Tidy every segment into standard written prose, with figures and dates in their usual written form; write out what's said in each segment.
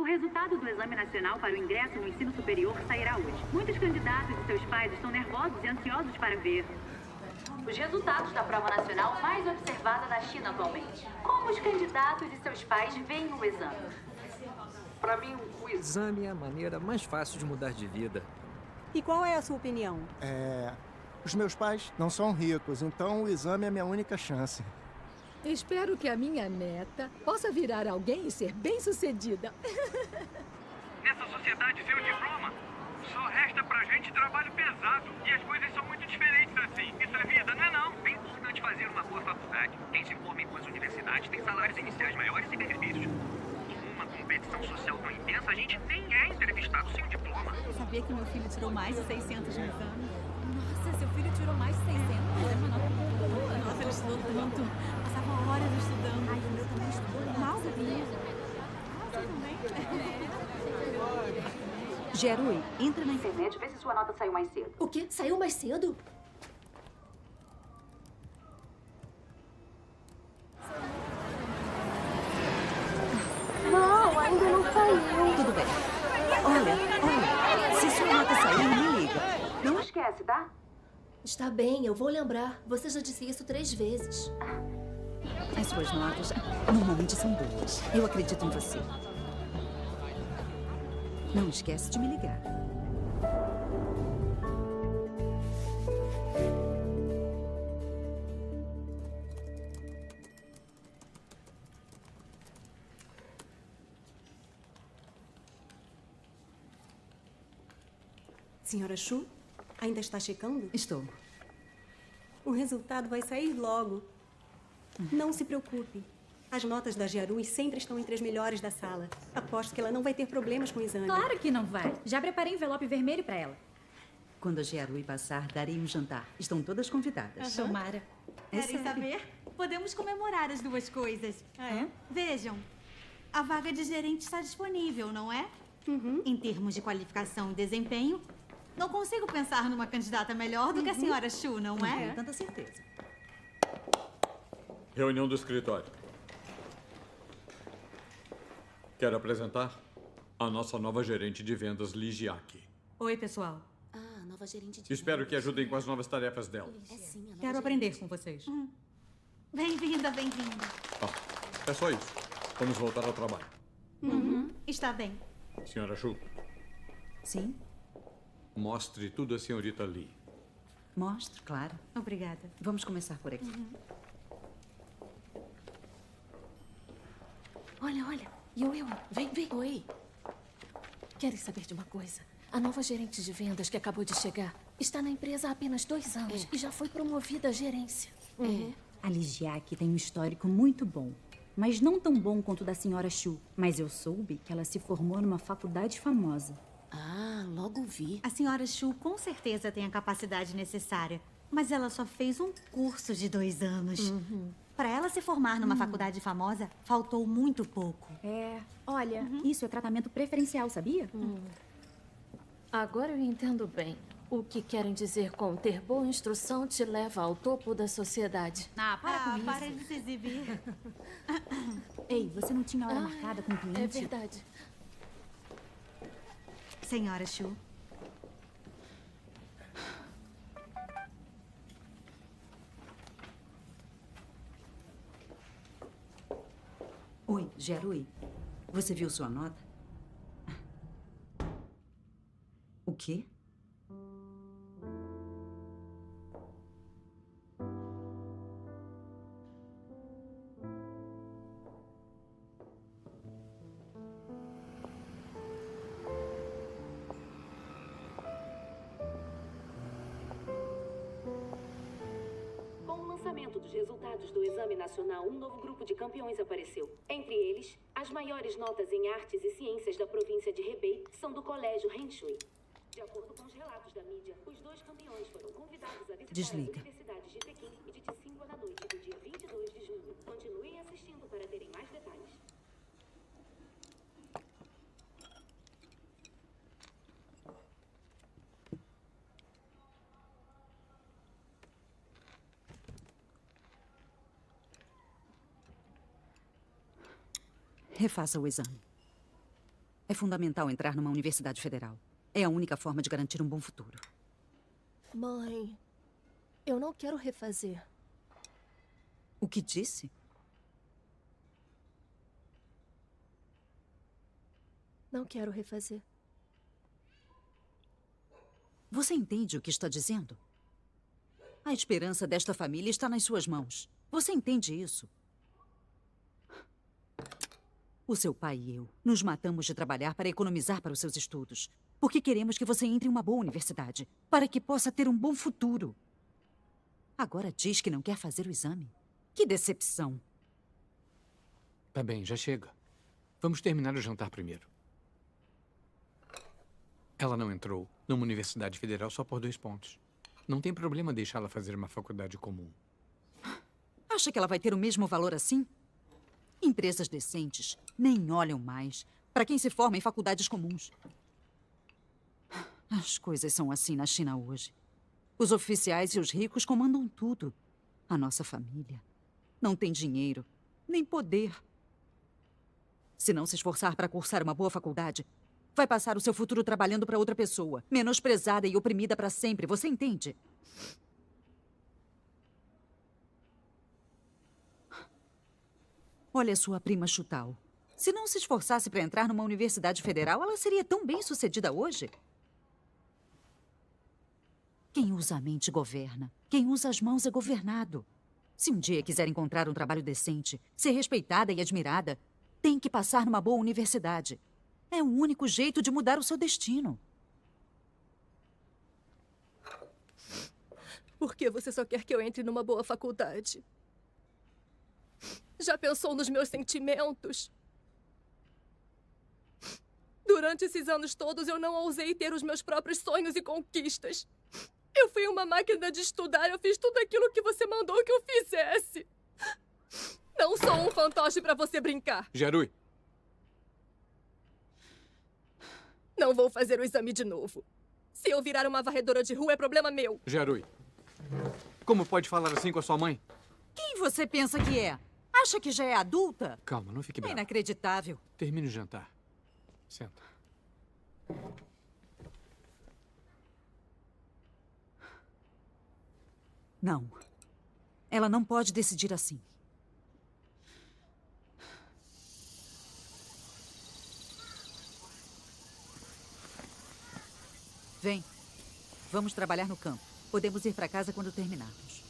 O resultado do Exame Nacional para o ingresso no ensino superior sairá hoje. Muitos candidatos e seus pais estão nervosos e ansiosos para ver os resultados da prova nacional mais observada na China atualmente. Como os candidatos e seus pais veem o exame? Para mim, o exame é a maneira mais fácil de mudar de vida. E qual é a sua opinião? Os meus pais não são ricos, então o exame é a minha única chance. Espero que a minha neta possa virar alguém e ser bem-sucedida. Nessa sociedade sem o diploma, só resta pra gente trabalho pesado. E as coisas são muito diferentes assim. Isso é vida, não é não? É importante fazer uma boa faculdade. Quem se forma em boas universidades tem salários iniciais maiores e benefícios. Numa competição social tão intensa, a gente nem é entrevistado sem o diploma. Sabia que meu filho tirou mais de 600 no exame? Nossa, seu filho tirou mais de 600. É uma nota muito boa. Nossa, ele estudou tanto. Passava horas estudando. Ai, o meu também estudou. Mal, sabia? Você também? Jerui, entra na internet e vê se sua nota saiu mais cedo. O quê? Saiu mais cedo? Não, ainda não saiu. Tudo bem. Olha, se sua nota sair, me liga. Não esquece, tá? Está bem, eu vou lembrar. Você já disse isso 3 vezes. As suas notas normalmente são boas. Eu acredito em você. Não esquece de me ligar. Senhora Shu, ainda está checando? Estou. O resultado vai sair logo. Não se preocupe. As notas da Jerui sempre estão entre as melhores da sala. Aposto que ela não vai ter problemas com o exame. Claro que não vai. Já preparei envelope vermelho para ela. Quando a Jerui passar, darei um jantar. Estão todas convidadas. Tomara. É Querem sério. saber? Podemos comemorar as duas coisas. Ah, é? Vejam, a vaga de gerente está disponível, não é? Em termos de qualificação e desempenho, não consigo pensar numa candidata melhor do que a senhora Shu, não Não é? tenho tanta certeza. Reunião do escritório. Quero apresentar a nossa nova gerente de vendas, Ligiaki. Oi, pessoal. Ah, nova gerente de Espero que vendas. ajudem com as novas tarefas dela. É sim, a nova Quero gerente. aprender com vocês. Bem-vinda, bem-vinda. É só isso. Vamos voltar ao trabalho. Está bem. Senhora Shu, Sim? mostre tudo à senhorita Lee. Mostre, claro. Obrigada. Vamos começar por aqui. Olha, olha. Yo, vem, vem. Oi. Querem saber de uma coisa? A nova gerente de vendas que acabou de chegar está na empresa há apenas 2 anos e já foi promovida à gerência. A Ligiaki tem um histórico muito bom, mas não tão bom quanto o da senhora Shu. Mas eu soube que ela se formou numa faculdade famosa. Ah, logo vi. A senhora Shu com certeza tem a capacidade necessária, mas ela só fez um curso de 2 anos. Para ela se formar numa faculdade famosa, faltou muito pouco. Olha, isso é tratamento preferencial, sabia? Agora eu entendo bem. O que querem dizer com ter boa instrução te leva ao topo da sociedade. Ah, para com isso. Para de se exibir. Ei, você não tinha hora marcada com o cliente? É verdade. Senhora Shu, Oi, Jerui. Você viu sua nota? O quê? Com o lançamento dos resultados do Exame Nacional, um novo grupo de campeões apareceu. Entre eles, as maiores notas em artes e ciências da província de Hebei são do Colégio Henshui. De acordo com os relatos da mídia, os 2 campeões foram convidados a visitar Desliga. as universidades de Pequim e de Tsinghua na noite do dia 22 de junho. Continuem assistindo para terem mais detalhes. Refaça o exame. É fundamental entrar numa universidade federal. É a única forma de garantir um bom futuro. Mãe, eu não quero refazer. O que disse? Não quero refazer. Você entende o que está dizendo? A esperança desta família está nas suas mãos. Você entende isso? O seu pai e eu nos matamos de trabalhar para economizar para os seus estudos. Porque queremos que você entre em uma boa universidade, para que possa ter um bom futuro. Agora diz que não quer fazer o exame. Que decepção. Tá bem, já chega. Vamos terminar o jantar primeiro. Ela não entrou numa universidade federal só por 2 pontos. Não tem problema deixá-la fazer uma faculdade comum. Acha que ela vai ter o mesmo valor assim? Empresas decentes nem olham mais para quem se forma em faculdades comuns. As coisas são assim na China hoje. Os oficiais e os ricos comandam tudo. A nossa família não tem dinheiro, nem poder. Se não se esforçar para cursar uma boa faculdade, vai passar o seu futuro trabalhando para outra pessoa, menosprezada e oprimida para sempre. Você entende? Olha sua prima Chutao. Se não se esforçasse para entrar numa universidade federal, ela seria tão bem-sucedida hoje. Quem usa a mente governa. Quem usa as mãos é governado. Se um dia quiser encontrar um trabalho decente, ser respeitada e admirada, tem que passar numa boa universidade. É o único jeito de mudar o seu destino. Por que você só quer que eu entre numa boa faculdade? Já pensou nos meus sentimentos? Durante esses anos todos, eu não ousei ter os meus próprios sonhos e conquistas. Eu fui uma máquina de estudar, eu fiz tudo aquilo que você mandou que eu fizesse. Não sou um fantoche pra você brincar. Jarui. Não vou fazer o exame de novo. Se eu virar uma varredora de rua, é problema meu. Jarui. Como pode falar assim com a sua mãe? Quem você pensa que é? Acha que já é adulta? Calma, não fique É bravo. inacreditável. Termine o jantar. Senta. Não. Ela não pode decidir assim. Vem. Vamos trabalhar no campo. Podemos ir para casa quando terminarmos.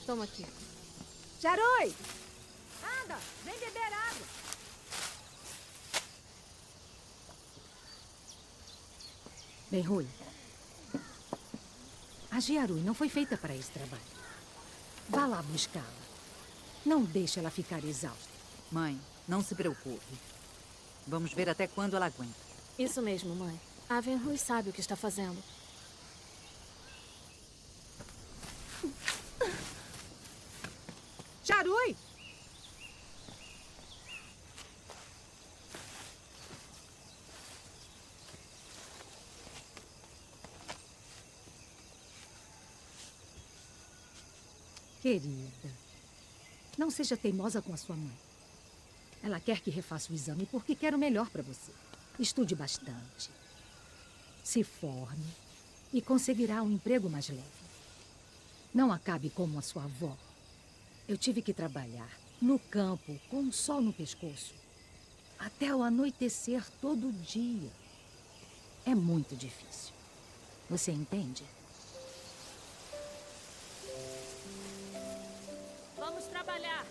Toma aqui. Jarui! Anda, vem beber água. Bem, Rui, a Jarui não foi feita para esse trabalho. Vá lá buscá-la. Não deixe ela ficar exausta. Mãe, não se preocupe. Vamos ver até quando ela aguenta. Isso mesmo, mãe. A Venrui sabe o que está fazendo. Jarui! Querida, não seja teimosa com a sua mãe. Ela quer que refaça o exame porque quer o melhor para você. Estude bastante. Se forme e conseguirá um emprego mais leve. Não acabe como a sua avó. Eu tive que trabalhar no campo com o sol no pescoço até o anoitecer todo dia. É muito difícil. Você entende? Vamos trabalhar.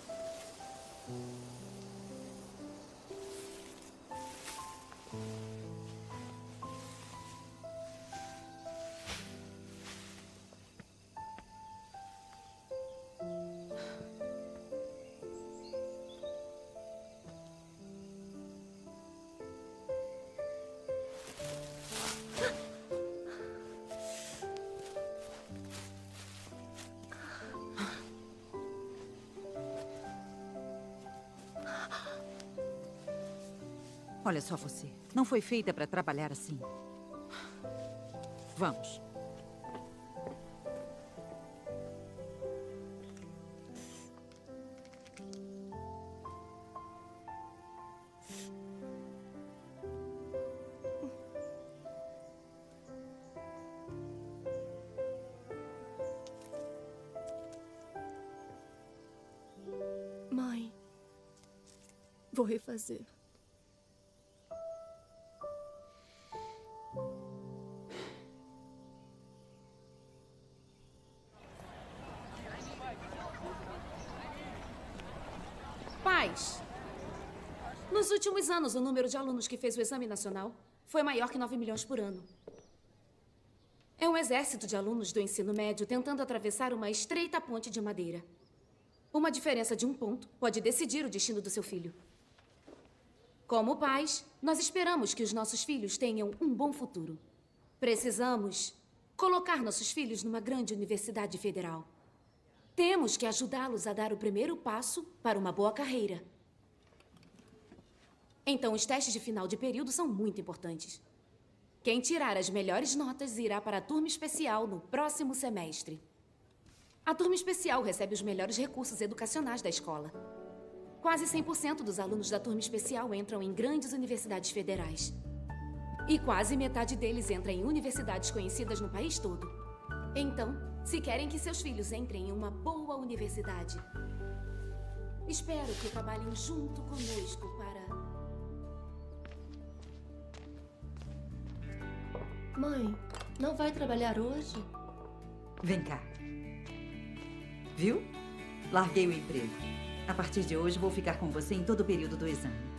Olha só você. Não foi feita para trabalhar assim. Vamos. Mãe, vou refazer. Pais, nos últimos anos, o número de alunos que fez o exame nacional foi maior que 9 milhões por ano. É um exército de alunos do ensino médio tentando atravessar uma estreita ponte de madeira. Uma diferença de um ponto pode decidir o destino do seu filho. Como pais, nós esperamos que os nossos filhos tenham um bom futuro. Precisamos colocar nossos filhos numa grande universidade federal. Temos que ajudá-los a dar o primeiro passo para uma boa carreira. Então, os testes de final de período são muito importantes. Quem tirar as melhores notas irá para a turma especial no próximo semestre. A turma especial recebe os melhores recursos educacionais da escola. Quase 100% dos alunos da turma especial entram em grandes universidades federais. E quase metade deles entra em universidades conhecidas no país todo. Então, se querem que seus filhos entrem em uma boa universidade, espero que trabalhem junto conosco para... Mãe, não vai trabalhar hoje? Vem cá. Viu? Larguei o emprego. A partir de hoje, vou ficar com você em todo o período do exame.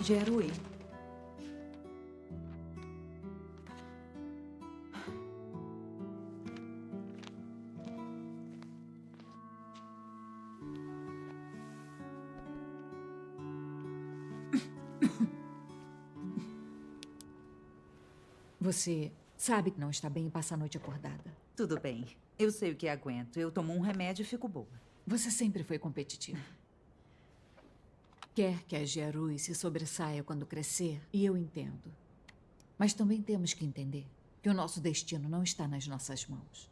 Jerui. Você sabe que não está bem e passa a noite acordada. Tudo bem. Eu sei o que aguento. Eu tomo um remédio e fico boa. Você sempre foi competitiva. Quer que a Jerui se sobressaia quando crescer, e eu entendo. Mas também temos que entender que o nosso destino não está nas nossas mãos.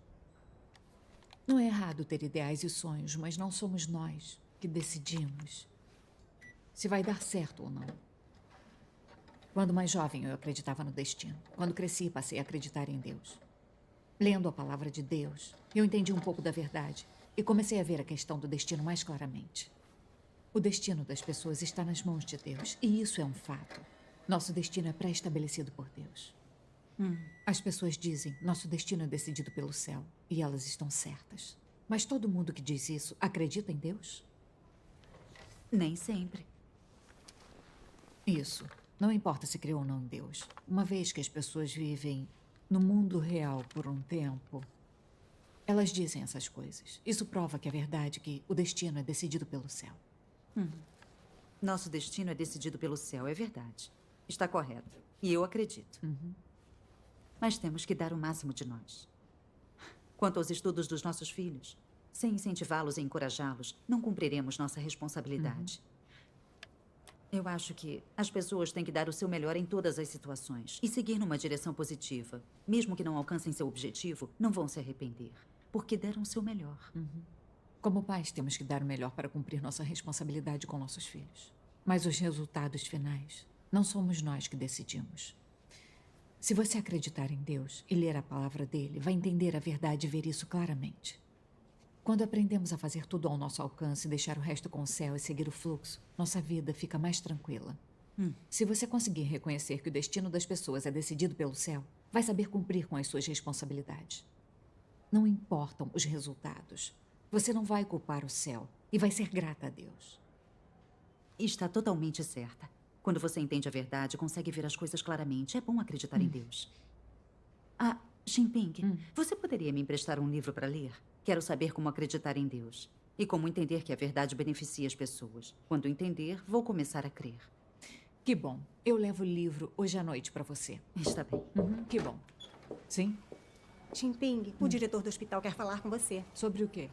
Não é errado ter ideais e sonhos, mas não somos nós que decidimos se vai dar certo ou não. Quando mais jovem, eu acreditava no destino. Quando cresci, passei a acreditar em Deus. Lendo a palavra de Deus, eu entendi um pouco da verdade e comecei a ver a questão do destino mais claramente. O destino das pessoas está nas mãos de Deus, e isso é um fato. Nosso destino é pré-estabelecido por Deus. As pessoas dizem, nosso destino é decidido pelo céu, e elas estão certas. Mas todo mundo que diz isso acredita em Deus? Nem sempre. Isso. Não importa se crê ou não em Deus. Uma vez que as pessoas vivem no mundo real por um tempo, elas dizem essas coisas. Isso prova que é verdade que o destino é decidido pelo céu. Nosso destino é decidido pelo céu, é verdade. Está correto. E eu acredito. Mas temos que dar o máximo de nós. Quanto aos estudos dos nossos filhos, sem incentivá-los e encorajá-los, não cumpriremos nossa responsabilidade. Eu acho que as pessoas têm que dar o seu melhor em todas as situações e seguir numa direção positiva. Mesmo que não alcancem seu objetivo, não vão se arrepender, porque deram o seu melhor. Como pais, temos que dar o melhor para cumprir nossa responsabilidade com nossos filhos. Mas os resultados finais não somos nós que decidimos. Se você acreditar em Deus e ler a palavra dele, vai entender a verdade e ver isso claramente. Quando aprendemos a fazer tudo ao nosso alcance, deixar o resto com o céu e seguir o fluxo, nossa vida fica mais tranquila. Se você conseguir reconhecer que o destino das pessoas é decidido pelo céu, vai saber cumprir com as suas responsabilidades. Não importam os resultados. Você não vai culpar o céu e vai ser grata a Deus. Está totalmente certa. Quando você entende a verdade, consegue ver as coisas claramente. É bom acreditar em Deus. Ah, Jinping, você poderia me emprestar um livro para ler? Quero saber como acreditar em Deus e como entender que a verdade beneficia as pessoas. Quando entender, vou começar a crer. Que bom. Eu levo o livro hoje à noite para você. Está bem. Que bom. Sim? Jinping, o diretor do hospital quer falar com você. Sobre o quê?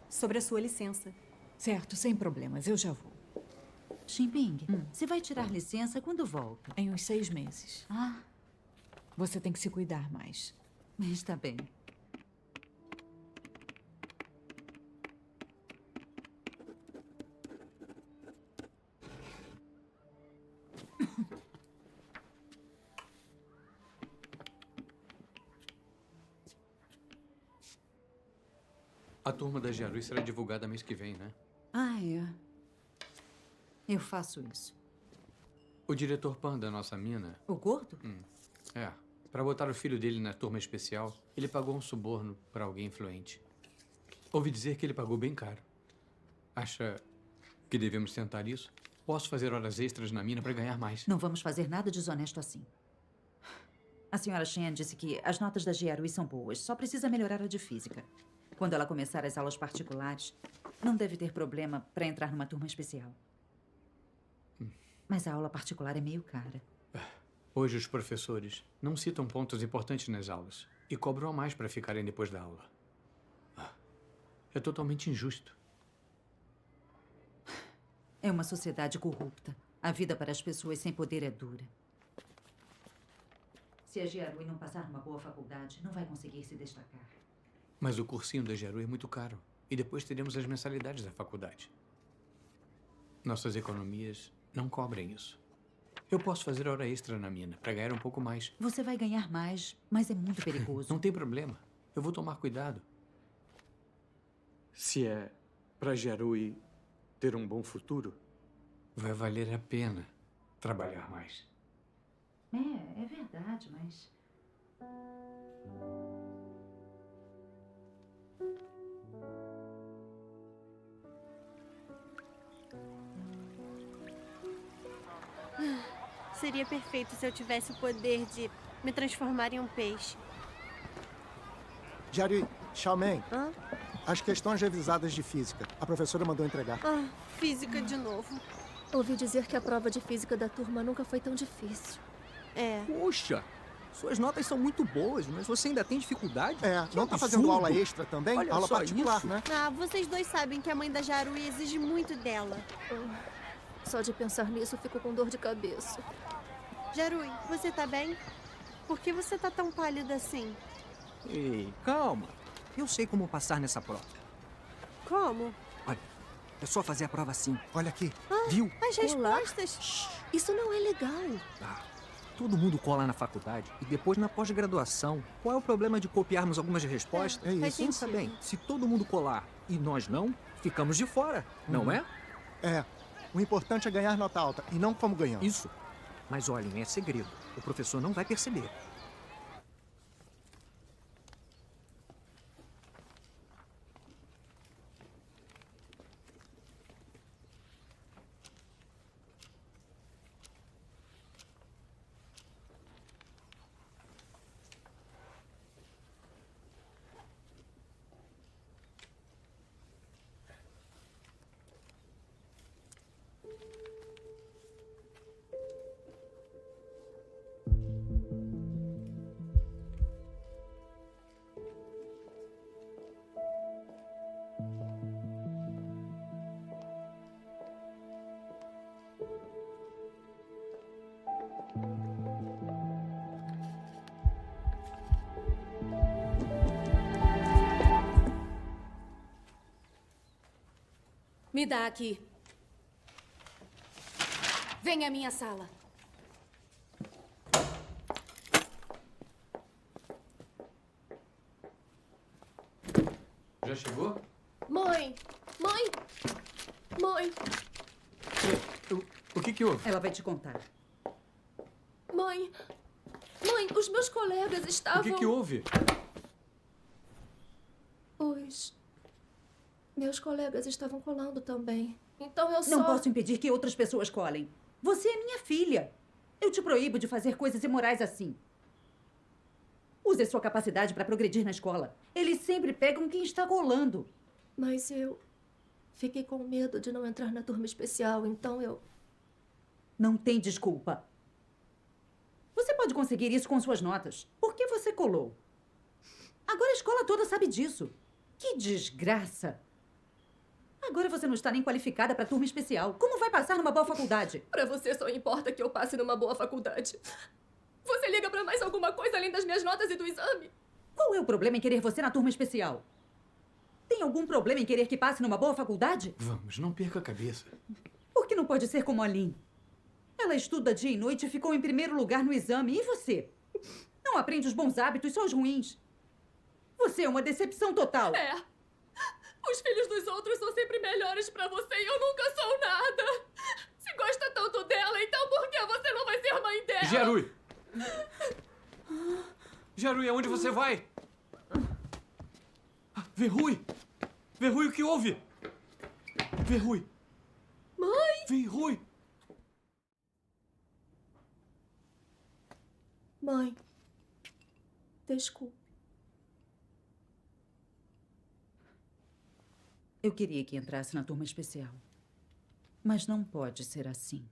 Sobre a sua licença. Certo, sem problemas. Eu já vou. Jinping, você vai tirar licença quando volta? Em uns 6 meses. Ah. Você tem que se cuidar mais. Está bem. A turma da Jiarui será divulgada mês que vem, né? Ah, é. Eu faço isso. O diretor Pan da nossa mina... O gordo? É. Para botar o filho dele na turma especial, ele pagou um suborno para alguém influente. Ouvi dizer que ele pagou bem caro. Acha que devemos tentar isso? Posso fazer horas extras na mina para ganhar mais. Não vamos fazer nada desonesto assim. A senhora Shen disse que as notas da Jiarui são boas, só precisa melhorar a de física. Quando ela começar as aulas particulares, não deve ter problema para entrar numa turma especial. Mas a aula particular é meio cara. Hoje os professores não citam pontos importantes nas aulas e cobram a mais para ficarem depois da aula. É totalmente injusto. É uma sociedade corrupta. A vida para as pessoas sem poder é dura. Se a Jiarui não passar numa boa faculdade, não vai conseguir se destacar. Mas o cursinho da Jiarui é muito caro. E depois teremos as mensalidades da faculdade. Nossas economias não cobrem isso. Eu posso fazer hora extra na mina para ganhar um pouco mais. Você vai ganhar mais, mas é muito perigoso. Não tem problema. Eu vou tomar cuidado. Se é para Jiarui ter um bom futuro, vai valer a pena trabalhar mais. É verdade, mas... Seria perfeito se eu tivesse o poder de me transformar em um peixe. Jiarui, Xiaomeng, as questões revisadas de física. A professora mandou entregar. Física de novo. Ouvi dizer que a prova de física da turma nunca foi tão difícil. Poxa, suas notas são muito boas, mas você ainda tem dificuldade? Não tá fazendo aula extra também? Olha Aula só particular, isso. né? Vocês dois sabem que a mãe da Jiarui exige muito dela. Só de pensar nisso, fico com dor de cabeça. Jiarui, você tá bem? Por que você tá tão pálida assim? Ei, calma. Eu sei como passar nessa prova. Como? Olha, é só fazer a prova assim. Olha aqui. Viu? As respostas? Isso não é legal. Todo mundo cola na faculdade e depois na pós-graduação. Qual é o problema de copiarmos algumas respostas? Faz Pensa bem, se todo mundo colar e nós não, ficamos de fora, não é? O importante é ganhar nota alta e não como ganhamos. Isso. Mas olhem, é segredo. O professor não vai perceber. Me dá aqui. Vem à minha sala. Já chegou? Mãe! Mãe! Mãe! O que houve? Ela vai te contar. Mãe! Mãe, os meus colegas estavam... O que houve? Os meus colegas estavam colando também. Então eu só... Não posso impedir que outras pessoas colhem. Você é minha filha. Eu te proíbo de fazer coisas imorais assim. Use sua capacidade para progredir na escola. Eles sempre pegam quem está colando. Mas eu fiquei com medo de não entrar na turma especial, então eu... Não tem desculpa. Você pode conseguir isso com suas notas. Por que você colou? Agora a escola toda sabe disso. Que desgraça. Agora você não está nem qualificada para turma especial. Como vai passar numa boa faculdade? Para você só importa que eu passe numa boa faculdade. Você liga para mais alguma coisa além das minhas notas e do exame? Qual é o problema em querer você na turma especial? Tem algum problema em querer que passe numa boa faculdade? Vamos, não perca a cabeça. Por que não pode ser como a Lynn? Ela estuda dia e noite e ficou em primeiro lugar no exame. E você? Não aprende os bons hábitos, só os ruins. Você é uma decepção total. É. Os filhos dos outros são sempre melhores pra você e eu nunca sou nada. Se gosta tanto dela, então por que você não vai ser mãe dela? Gerui! Gerui, aonde você vai? Verrui! Verrui, o que houve? Verrui! Mãe! Verrui! Mãe, desculpe. Eu queria que entrasse na turma especial. Mas não pode ser assim.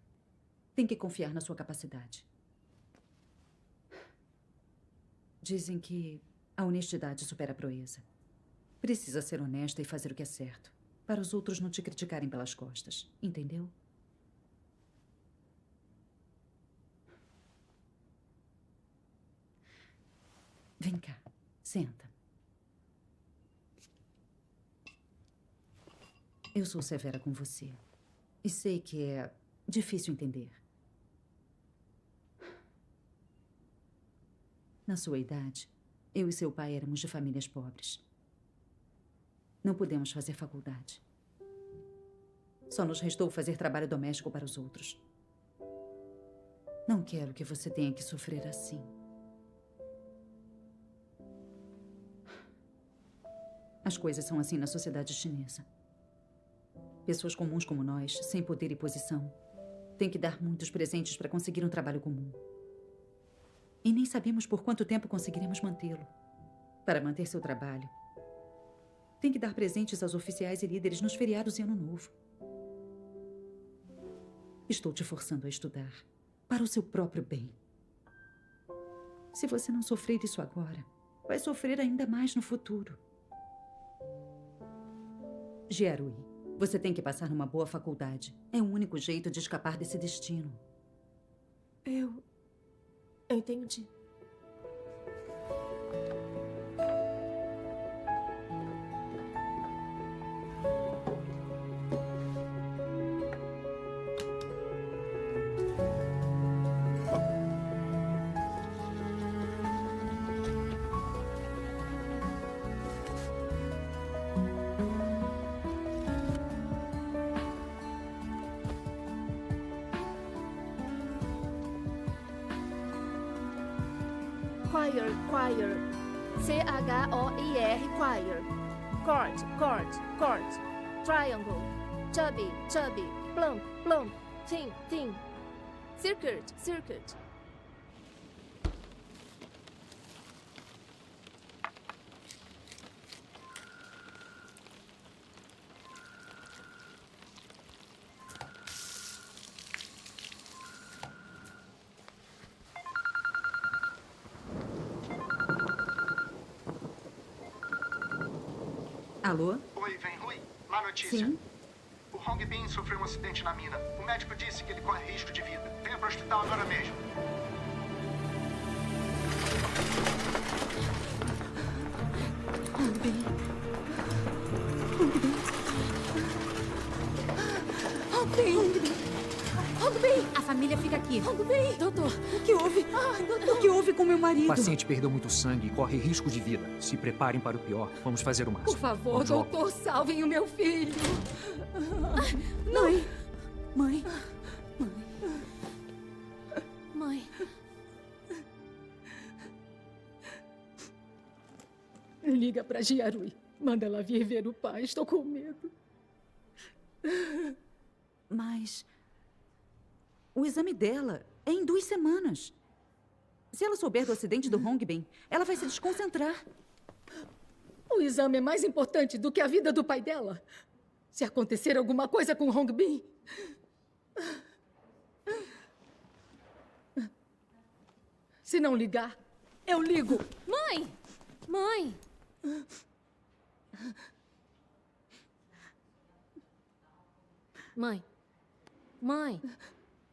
Tem que confiar na sua capacidade. Dizem que a honestidade supera a proeza. Precisa ser honesta e fazer o que é certo, para os outros não te criticarem pelas costas. Entendeu? Vem cá, senta. Eu sou severa com você. E sei que é difícil entender. Na sua idade, eu e seu pai éramos de famílias pobres. Não pudemos fazer faculdade. Só nos restou fazer trabalho doméstico para os outros. Não quero que você tenha que sofrer assim. As coisas são assim na sociedade chinesa. Pessoas comuns como nós, sem poder e posição, têm que dar muitos presentes para conseguir um trabalho comum. E nem sabemos por quanto tempo conseguiremos mantê-lo. Para manter seu trabalho, tem que dar presentes aos oficiais e líderes nos feriados e Ano Novo. Estou te forçando a estudar, para o seu próprio bem. Se você não sofrer isso agora, vai sofrer ainda mais no futuro. Gerui, você tem que passar numa boa faculdade. É o único jeito de escapar desse destino. Eu entendi. Choir, choir. C-H-O-I-R, choir. Chord, chord, chord. Triangle. Chubby, chubby. Plump, plump. Thin, thin. Circuit, circuit. Alô? Oi, Venrui. Má notícia. Sim? O Hong Bin sofreu um acidente na mina. O médico disse que ele corre risco de vida. Venha para o hospital agora mesmo. Hong Bin. Hong Bin. Hongbin! A família fica aqui. Hongbin! Doutor, o que houve? Doutor! O que houve com meu O marido? paciente perdeu muito sangue e corre risco de vida. Se preparem para o pior. Vamos fazer o máximo. Por favor, Vamos logo. doutor, salvem o meu filho. Não. Mãe. Mãe. Liga pra Jiarui. Manda ela vir ver o pai. Estou com medo. Mas o exame dela é em 2 semanas. Se ela souber do acidente do Hongbin, ela vai se desconcentrar. O exame é mais importante do que a vida do pai dela. Se acontecer alguma coisa com Hongbin... Se não ligar, eu ligo. Mãe! Mãe! Mãe. Mãe.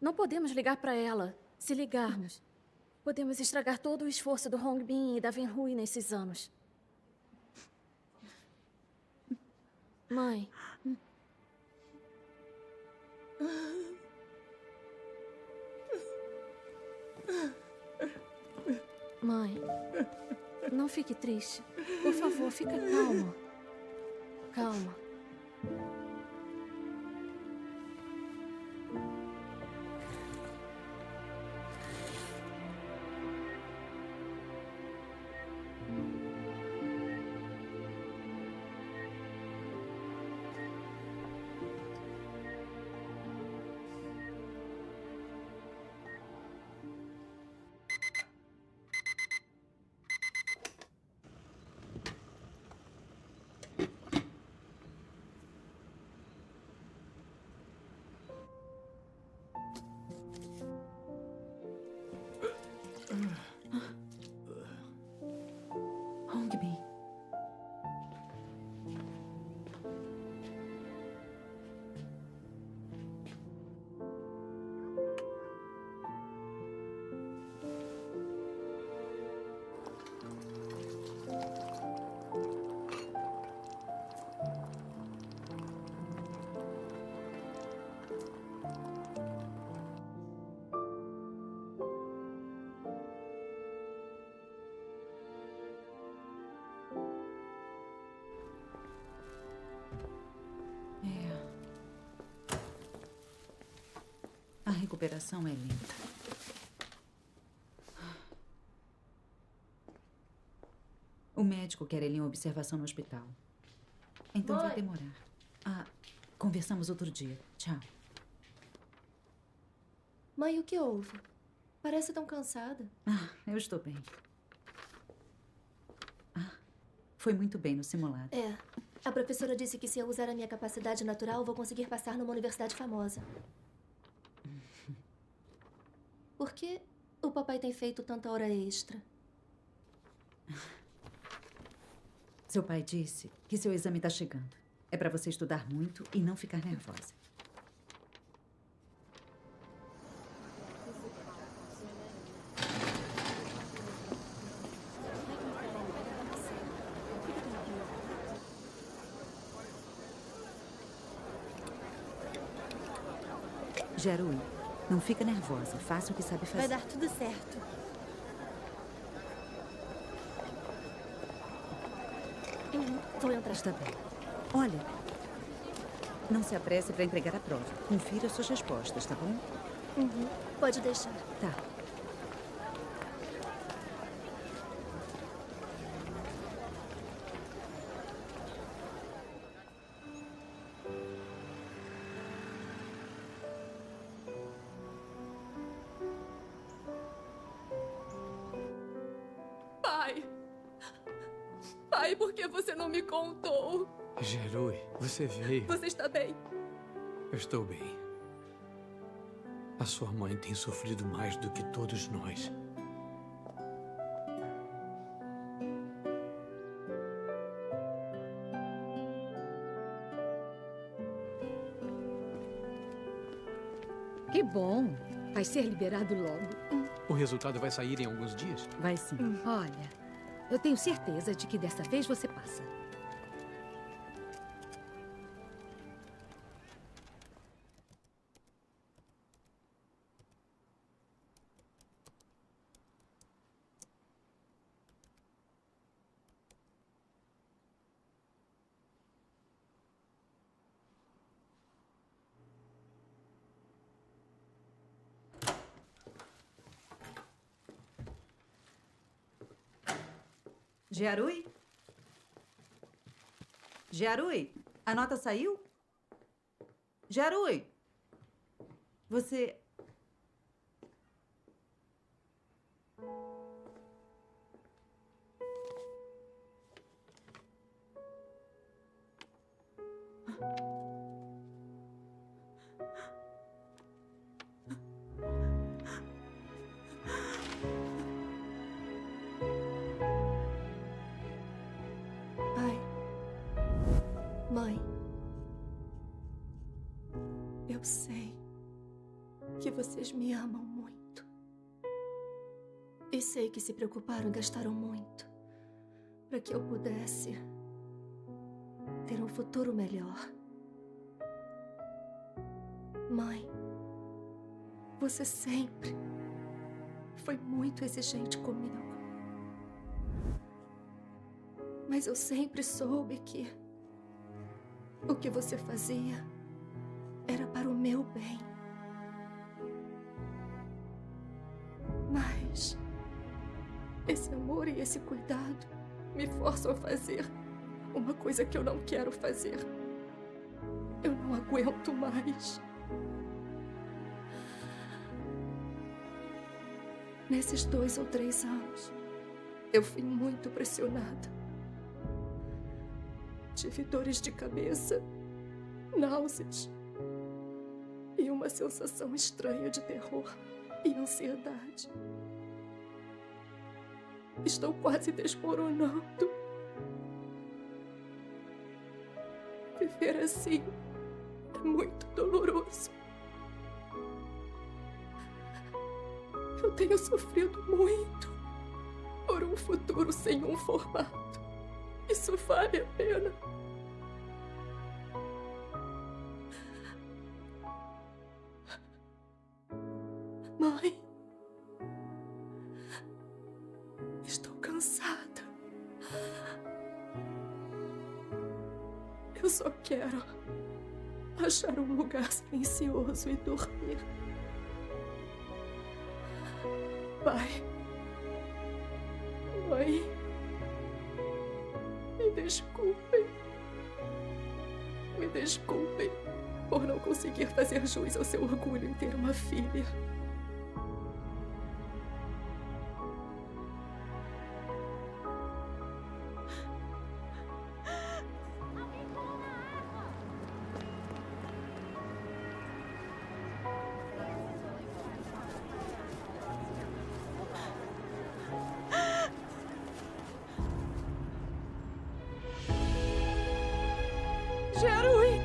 Não podemos ligar para ela. Se ligarmos, podemos estragar todo o esforço do Hongbin e da Wenhui nesses anos. Mãe. Mãe. Não fique triste. Por favor, fica calma. Calma. Hongbin. A recuperação é lenta. O médico quer ele em observação no hospital. Então vai demorar. Ah, conversamos outro dia. Tchau. Mãe, o que houve? Parece tão cansada. Ah, eu estou bem. Ah, foi muito bem no simulado. É. A professora disse que se eu usar a minha capacidade natural, vou conseguir passar numa universidade famosa. Por que o papai tem feito tanta hora extra? Seu pai disse que seu exame está chegando. É para você estudar muito e não ficar nervosa. Jiarui, não fica nervosa. Faça o que sabe fazer. Vai dar tudo certo. Vou entrar. Está bem. Olha, não se apresse para entregar a prova. Confira suas respostas, tá bom? Pode deixar. Tá. Pai, por que você não me contou? Jiarui, você veio. Você está bem? Eu estou bem. A sua mãe tem sofrido mais do que todos nós. Que bom. Vai ser liberado logo. O resultado vai sair em alguns dias? Vai sim. Olha, eu tenho certeza de que dessa vez você passa. Giarui? Giarui, a nota saiu? Giarui, você... Pai, mãe, eu sei que vocês me amam muito. E sei que se preocuparam e gastaram muito para que eu pudesse ter um futuro melhor. Mãe, você sempre foi muito exigente comigo. Mas eu sempre soube que o que você fazia era para o meu bem. Mas esse amor e esse cuidado me forçam a fazer uma coisa que eu não quero fazer. Eu não aguento mais. Nesses 2 ou 3 anos, eu fui muito pressionada. Tive dores de cabeça, náuseas e uma sensação estranha de terror e ansiedade. Estou quase desmoronando. Viver assim é muito doloroso. Eu tenho sofrido muito por um futuro sem um formato. Isso vale a pena. Mãe, estou cansada. Eu só quero achar um lugar silencioso e dormir. Pai, mãe, me desculpem. Me desculpem por não conseguir fazer jus ao seu orgulho em ter uma filha. Giarui!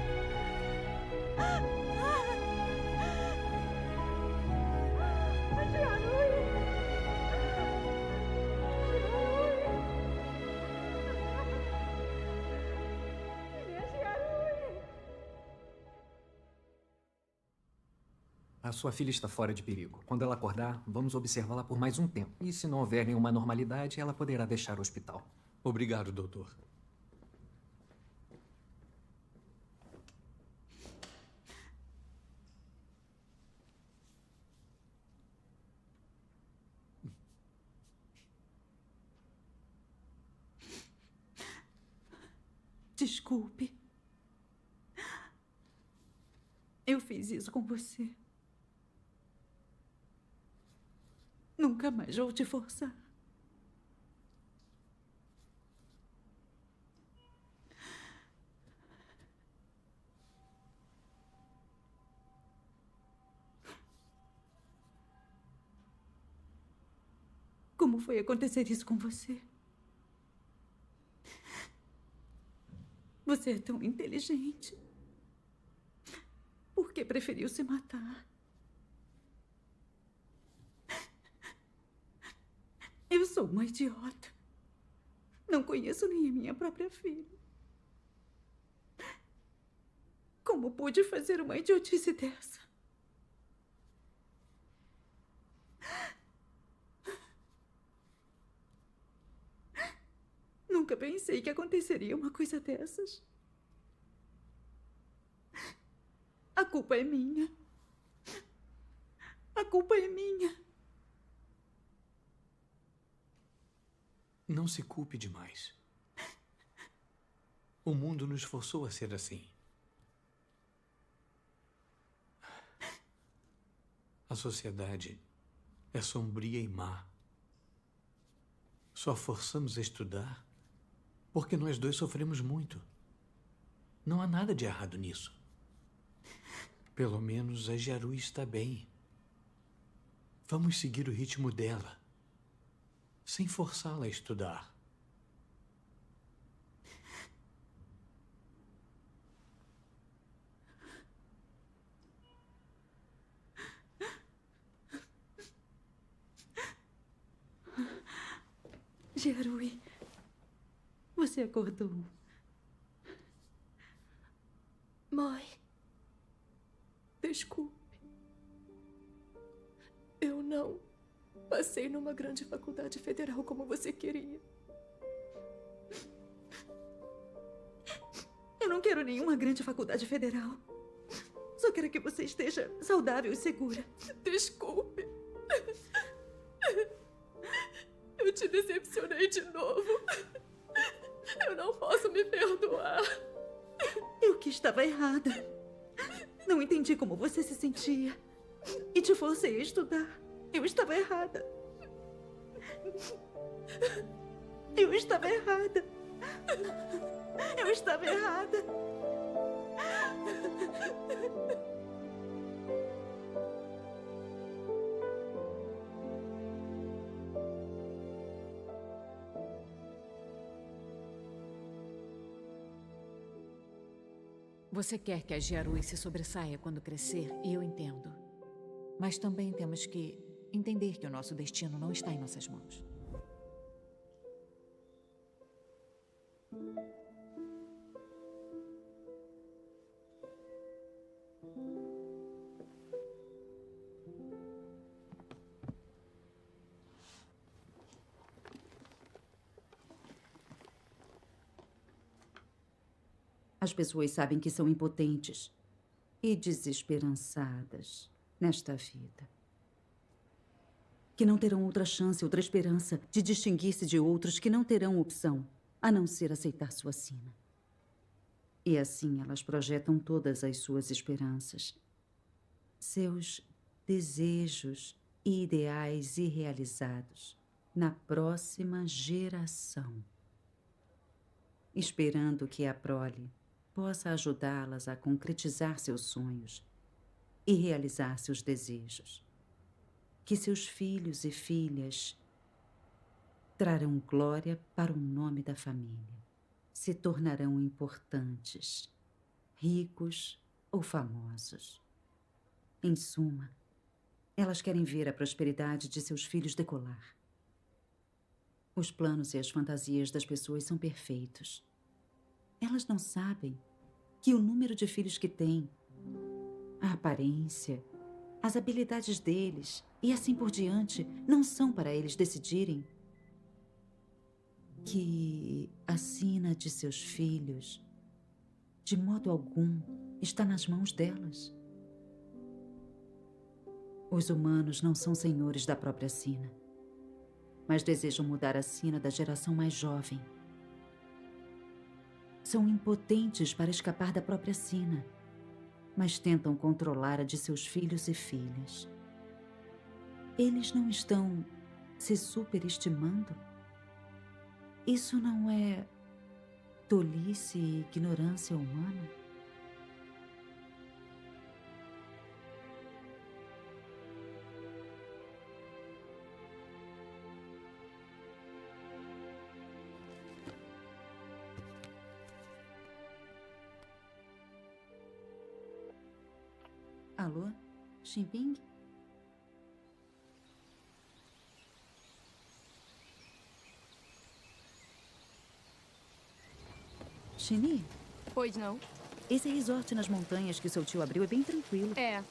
A sua filha está fora de perigo. Quando ela acordar, vamos observá-la por mais um tempo. E se não houver nenhuma anormalidade, ela poderá deixar o hospital. Obrigado, doutor. Desculpe. Eu fiz isso com você. Nunca mais vou te forçar. Como foi acontecer isso com você? Você é tão inteligente. Por que preferiu se matar? Eu sou uma idiota. Não conheço nem a minha própria filha. Como pude fazer uma idiotice dessa? Nunca pensei que aconteceria uma coisa dessas. A culpa é minha. A culpa é minha. Não se culpe demais. O mundo nos forçou a ser assim. A sociedade é sombria e má. Só forçamos a estudar porque nós dois sofremos muito. Não há nada de errado nisso. Pelo menos a Jarui está bem. Vamos seguir o ritmo dela, sem forçá-la a estudar. Jarui, você acordou. Mãe, desculpe. Eu não passei numa grande faculdade federal como você queria. Eu não quero nenhuma grande faculdade federal. Só quero que você esteja saudável e segura. Desculpe. Eu te decepcionei de novo. Eu não posso me perdoar. Eu que estava errada. Não entendi como você se sentia. E te forcei a estudar. Eu estava errada. Eu estava errada. Eu estava errada. Você quer que a Jarui se sobressaia quando crescer, e eu entendo. Mas também temos que entender que o nosso destino não está em nossas mãos. As pessoas sabem que são impotentes e desesperançadas nesta vida. Que não terão outra chance, outra esperança de distinguir-se de outros que não terão opção a não ser aceitar sua sina. E assim elas projetam todas as suas esperanças, seus desejos e ideais irrealizados na próxima geração, esperando que a prole possa ajudá-las a concretizar seus sonhos e realizar seus desejos. Que seus filhos e filhas trarão glória para o nome da família, se tornarão importantes, ricos ou famosos. Em suma, elas querem ver a prosperidade de seus filhos decolar. Os planos e as fantasias das pessoas são perfeitos. Elas não sabem que o número de filhos que têm, a aparência, as habilidades deles e assim por diante não são para eles decidirem. Que a sina de seus filhos, de modo algum, está nas mãos delas. Os humanos não são senhores da própria sina, mas desejam mudar a sina da geração mais jovem. São impotentes para escapar da própria sina, mas tentam controlar a de seus filhos e filhas. Eles não estão se superestimando? Isso não é tolice e ignorância humana? Alô? Ximping? Xini? Pois não. Esse resort nas montanhas que seu tio abriu é bem tranquilo. É.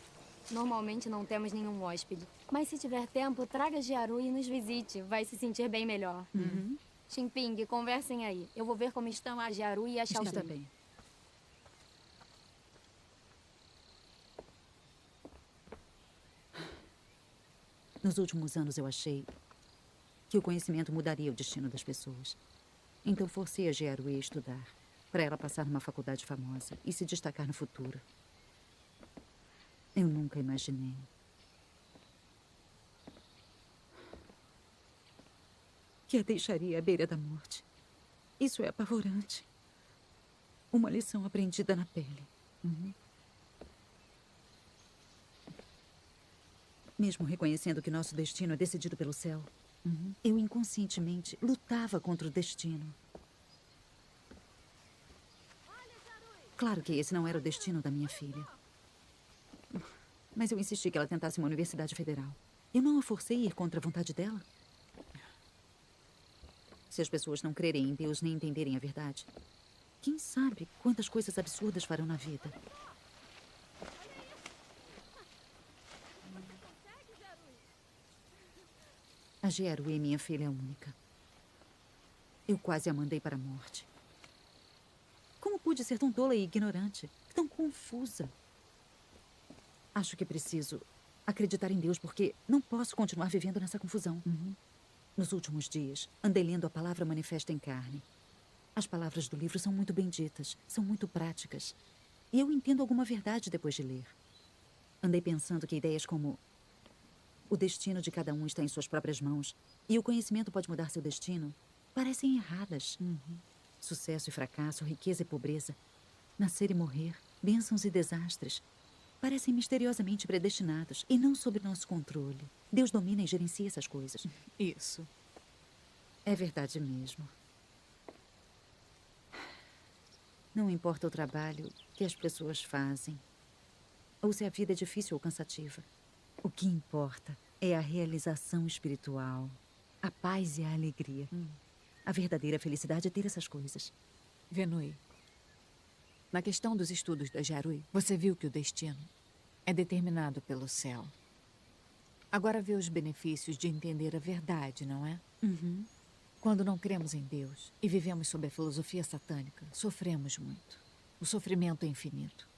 Normalmente não temos nenhum hóspede. Mas se tiver tempo, traga Jarui e nos visite. Vai se sentir bem melhor. Uhum. Ximping, conversem aí. Eu vou ver como estão a Jarui e a Xiaoxin. Está bem. Nos últimos anos eu achei que o conhecimento mudaria o destino das pessoas. Então forcei a Jiarui a estudar, para ela passar numa faculdade famosa e se destacar no futuro. Eu nunca imaginei que a deixaria à beira da morte. Isso é apavorante. Uma lição aprendida na pele. Mesmo reconhecendo que nosso destino é decidido pelo céu, eu inconscientemente lutava contra o destino. Claro que esse não era o destino da minha filha. Mas eu insisti que ela tentasse uma universidade federal. Eu não a forcei a ir contra a vontade dela. Se as pessoas não crerem em Deus nem entenderem a verdade, quem sabe quantas coisas absurdas farão na vida. A Jiarui é minha filha única. Eu quase a mandei para a morte. Como pude ser tão tola e ignorante? Tão confusa? Acho que preciso acreditar em Deus, porque não posso continuar vivendo nessa confusão. Nos últimos dias, andei lendo a palavra manifesta em carne. As palavras do livro são muito benditas, são muito práticas. E eu entendo alguma verdade depois de ler. Andei pensando que ideias como o destino de cada um está em suas próprias mãos e o conhecimento pode mudar seu destino parecem erradas. Sucesso e fracasso, riqueza e pobreza, nascer e morrer, bênçãos e desastres, parecem misteriosamente predestinados e não sob nosso controle. Deus domina e gerencia essas coisas. Isso. É verdade mesmo. Não importa o trabalho que as pessoas fazem, ou se a vida é difícil ou cansativa. O que importa é a realização espiritual, a paz e a alegria. A verdadeira felicidade é ter essas coisas. Venui, na questão dos estudos da Jiarui, você viu que o destino é determinado pelo céu. Agora vê os benefícios de entender a verdade, não é? Quando não cremos em Deus e vivemos sob a filosofia satânica, sofremos muito. O sofrimento é infinito.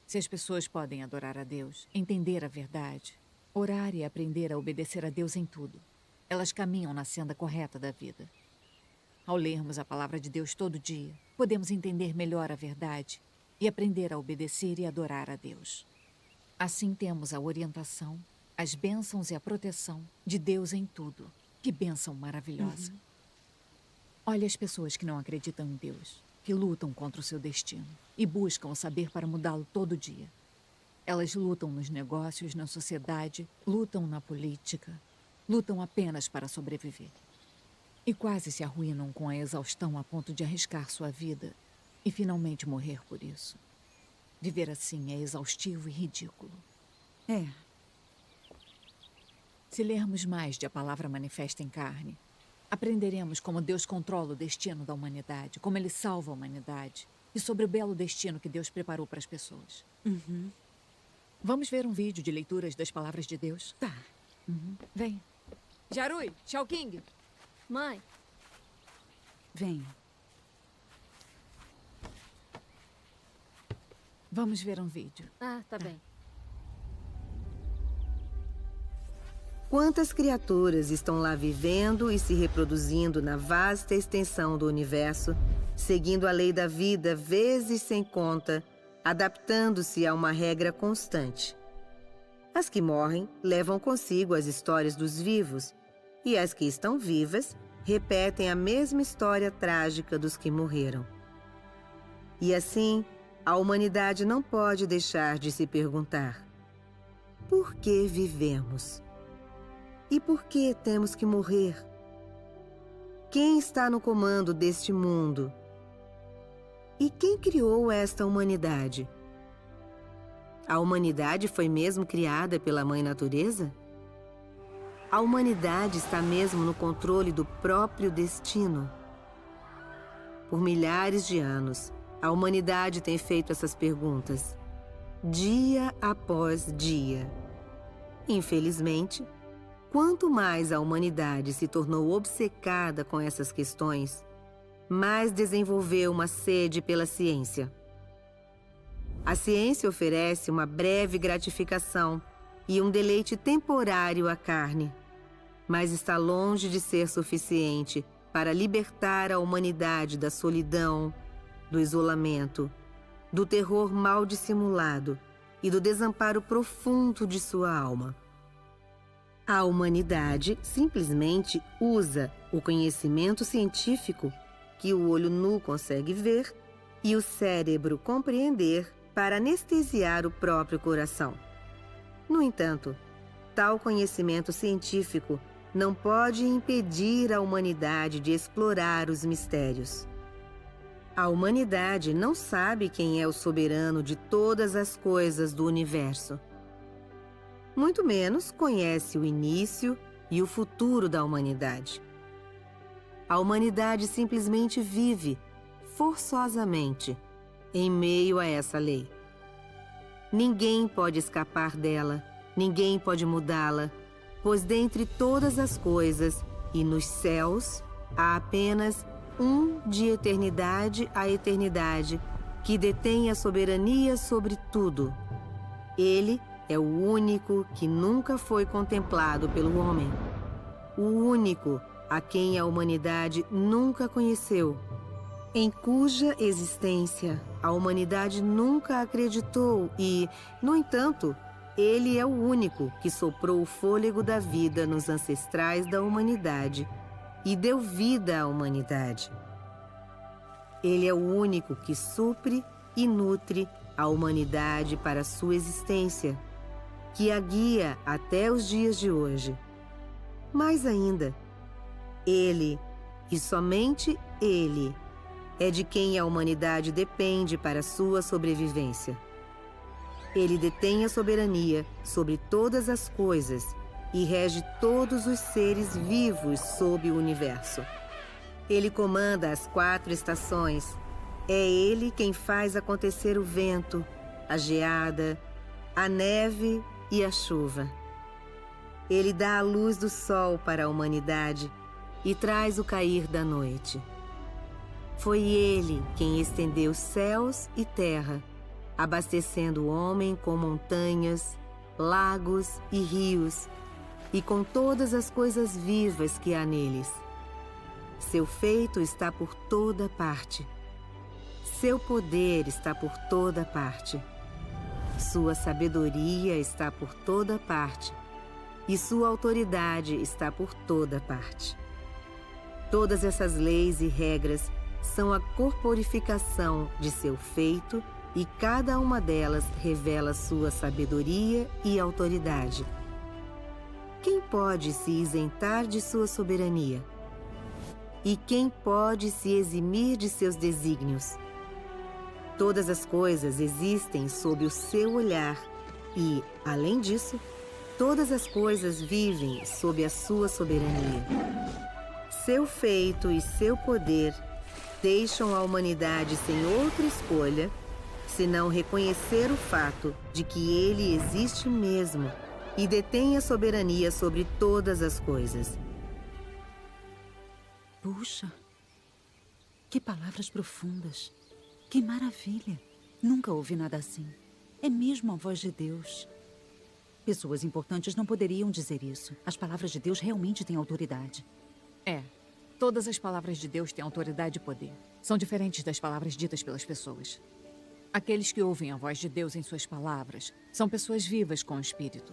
Se as pessoas podem adorar a Deus, entender a verdade, orar e aprender a obedecer a Deus em tudo, elas caminham na senda correta da vida. Ao lermos a palavra de Deus todo dia, podemos entender melhor a verdade e aprender a obedecer e adorar a Deus. Assim temos a orientação, as bênçãos e a proteção de Deus em tudo. Que bênção maravilhosa. Olha as pessoas que não acreditam em Deus, que lutam contra o seu destino e buscam o saber para mudá-lo todo dia. Elas lutam nos negócios, na sociedade, lutam na política, lutam apenas para sobreviver. E quase se arruinam com a exaustão a ponto de arriscar sua vida e finalmente morrer por isso. Viver assim é exaustivo e ridículo. É. Se lermos mais de A Palavra Manifesta em Carne, aprenderemos como Deus controla o destino da humanidade, como Ele salva a humanidade e sobre o belo destino que Deus preparou para as pessoas. Vamos ver um vídeo de leituras das palavras de Deus? Tá. Vem. Jiarui, Xiaoqing. Mãe. Vem. Vamos ver um vídeo. Ah, tá bem. Quantas criaturas estão lá vivendo e se reproduzindo na vasta extensão do universo, seguindo a lei da vida vezes sem conta, adaptando-se a uma regra constante. As que morrem levam consigo as histórias dos vivos, e as que estão vivas repetem a mesma história trágica dos que morreram. E assim, a humanidade não pode deixar de se perguntar: por que vivemos? E por que temos que morrer? Quem está no comando deste mundo? E quem criou esta humanidade? A humanidade foi mesmo criada pela Mãe Natureza? A humanidade está mesmo no controle do próprio destino? Por milhares de anos, a humanidade tem feito essas perguntas, dia após dia. Infelizmente, quanto mais a humanidade se tornou obcecada com essas questões, mais desenvolveu uma sede pela ciência. A ciência oferece uma breve gratificação e um deleite temporário à carne. mas está longe de ser suficiente para libertar a humanidade da solidão, do isolamento, do terror mal dissimulado e do desamparo profundo de sua alma. A humanidade simplesmente usa o conhecimento científico que o olho nu consegue ver e o cérebro compreender para anestesiar o próprio coração. No entanto, tal conhecimento científico não pode impedir a humanidade de explorar os mistérios. A humanidade não sabe quem é o soberano de todas as coisas do universo. Muito menos conhece o início e o futuro da humanidade. A humanidade simplesmente vive, forçosamente, em meio a essa lei. Ninguém pode escapar dela, ninguém pode mudá-la, pois dentre todas as coisas e nos céus há apenas um de eternidade a eternidade que detém a soberania sobre tudo. Ele é o único que nunca foi contemplado pelo homem. O único a quem a humanidade nunca conheceu, em cuja existência a humanidade nunca acreditou e, no entanto, ele é o único que soprou o fôlego da vida nos ancestrais da humanidade e deu vida à humanidade. Ele é o único que supre e nutre a humanidade para sua existência, que a guia até os dias de hoje. Mais ainda, ele, e somente ele, é de quem a humanidade depende para sua sobrevivência. Ele detém a soberania sobre todas as coisas e rege todos os seres vivos sob o universo. Ele comanda as 4 estações. É ele quem faz acontecer o vento, a geada, a neve e a chuva. Ele dá a luz do sol para a humanidade e traz o cair da noite. Foi ele quem estendeu céus e terra, abastecendo o homem com montanhas, lagos e rios, e com todas as coisas vivas que há neles. Seu feito está por toda parte. Seu poder está por toda parte. Sua sabedoria está por toda parte. E sua autoridade está por toda parte. Todas essas leis e regras são a corporificação de seu feito e cada uma delas revela sua sabedoria e autoridade. Quem pode se isentar de sua soberania? E quem pode se eximir de seus desígnios? Todas as coisas existem sob o seu olhar e, além disso, todas as coisas vivem sob a sua soberania. Seu feito e seu poder deixam a humanidade sem outra escolha senão reconhecer o fato de que ele existe mesmo e detém a soberania sobre todas as coisas. Puxa, que palavras profundas. Que maravilha. Nunca ouvi nada assim. É mesmo a voz de Deus. Pessoas importantes não poderiam dizer isso. As palavras de Deus realmente têm autoridade. É. Todas as palavras de Deus têm autoridade e poder. São diferentes das palavras ditas pelas pessoas. Aqueles que ouvem a voz de Deus em suas palavras são pessoas vivas com o Espírito.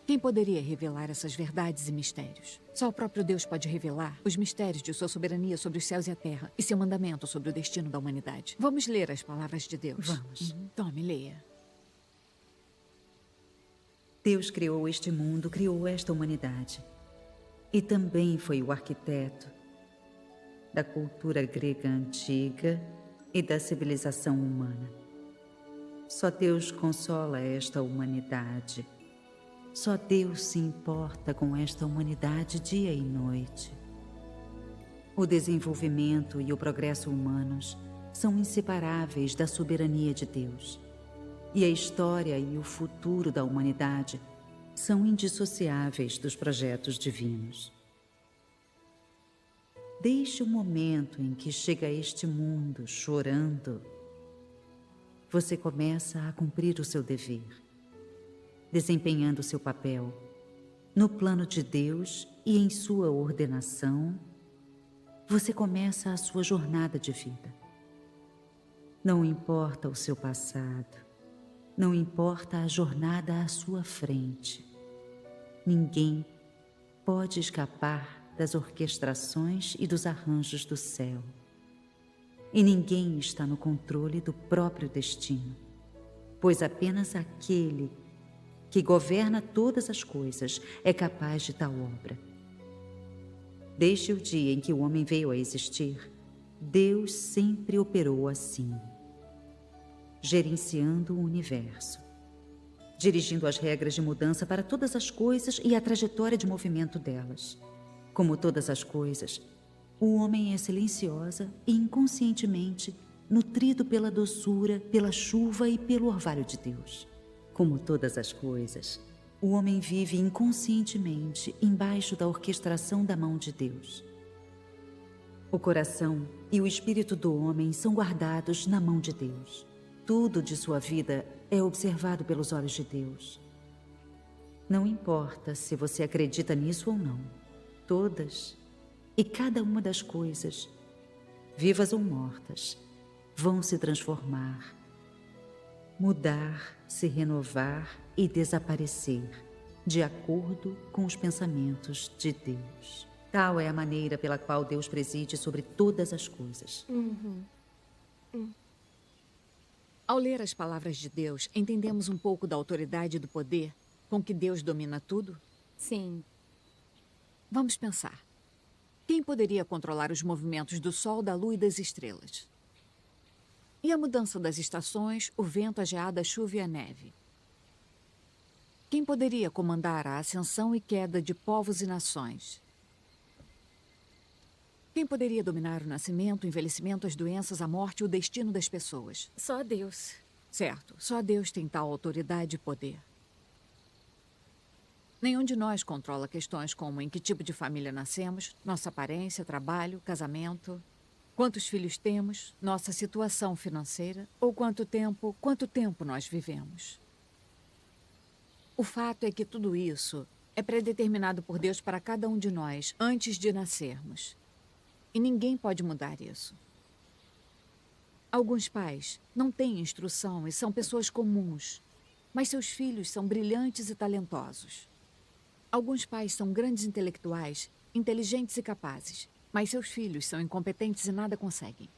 Quem poderia revelar essas verdades e mistérios? Só o próprio Deus pode revelar os mistérios de sua soberania sobre os céus e a terra e seu mandamento sobre o destino da humanidade. Vamos ler as palavras de Deus. Vamos. Tome, leia. Deus criou este mundo, criou esta humanidade. E também foi o arquiteto da cultura grega antiga e da civilização humana. Só Deus consola esta humanidade. Só Deus se importa com esta humanidade dia e noite. O desenvolvimento e o progresso humanos são inseparáveis da soberania de Deus. E a história e o futuro da humanidade são indissociáveis dos projetos divinos. Desde o momento em que chega a este mundo chorando, você começa a cumprir o seu dever, desempenhando seu papel no plano de Deus e em sua ordenação, você começa a sua jornada de vida. Não importa o seu passado, não importa a jornada à sua frente. Ninguém pode escapar das orquestrações e dos arranjos do céu. E ninguém está no controle do próprio destino, pois apenas aquele que governa todas as coisas é capaz de tal obra. Desde o dia em que o homem veio a existir, Deus sempre operou assim, gerenciando o universo, dirigindo as regras de mudança para todas as coisas e a trajetória de movimento delas. Como todas as coisas, o homem é silenciosa e inconscientemente nutrido pela doçura, pela chuva e pelo orvalho de Deus. Como todas as coisas, o homem vive inconscientemente embaixo da orquestração da mão de Deus. O coração e o espírito do homem são guardados na mão de Deus. Tudo de sua vida é observado pelos olhos de Deus. Não importa se você acredita nisso ou não. Todas e cada uma das coisas, vivas ou mortas, vão se transformar, mudar, se renovar e desaparecer, de acordo com os pensamentos de Deus. Tal é a maneira pela qual Deus preside sobre todas as coisas. Ao ler as palavras de Deus, entendemos um pouco da autoridade e do poder com que Deus domina tudo? Sim. Vamos pensar. Quem poderia controlar os movimentos do Sol, da Lua e das estrelas? E a mudança das estações, o vento, a geada, a chuva e a neve? Quem poderia comandar a ascensão e queda de povos e nações? Quem poderia dominar o nascimento, o envelhecimento, as doenças, a morte e o destino das pessoas? Só Deus. Certo, só Deus tem tal autoridade e poder. Nenhum de nós controla questões como em que tipo de família nascemos, nossa aparência, trabalho, casamento, quantos filhos temos, nossa situação financeira ou quanto tempo nós vivemos. O fato é que tudo isso é predeterminado por Deus para cada um de nós antes de nascermos. E ninguém pode mudar isso. Alguns pais não têm instrução e são pessoas comuns, mas seus filhos são brilhantes e talentosos. Alguns pais são grandes intelectuais, inteligentes e capazes, mas seus filhos são incompetentes e nada conseguem.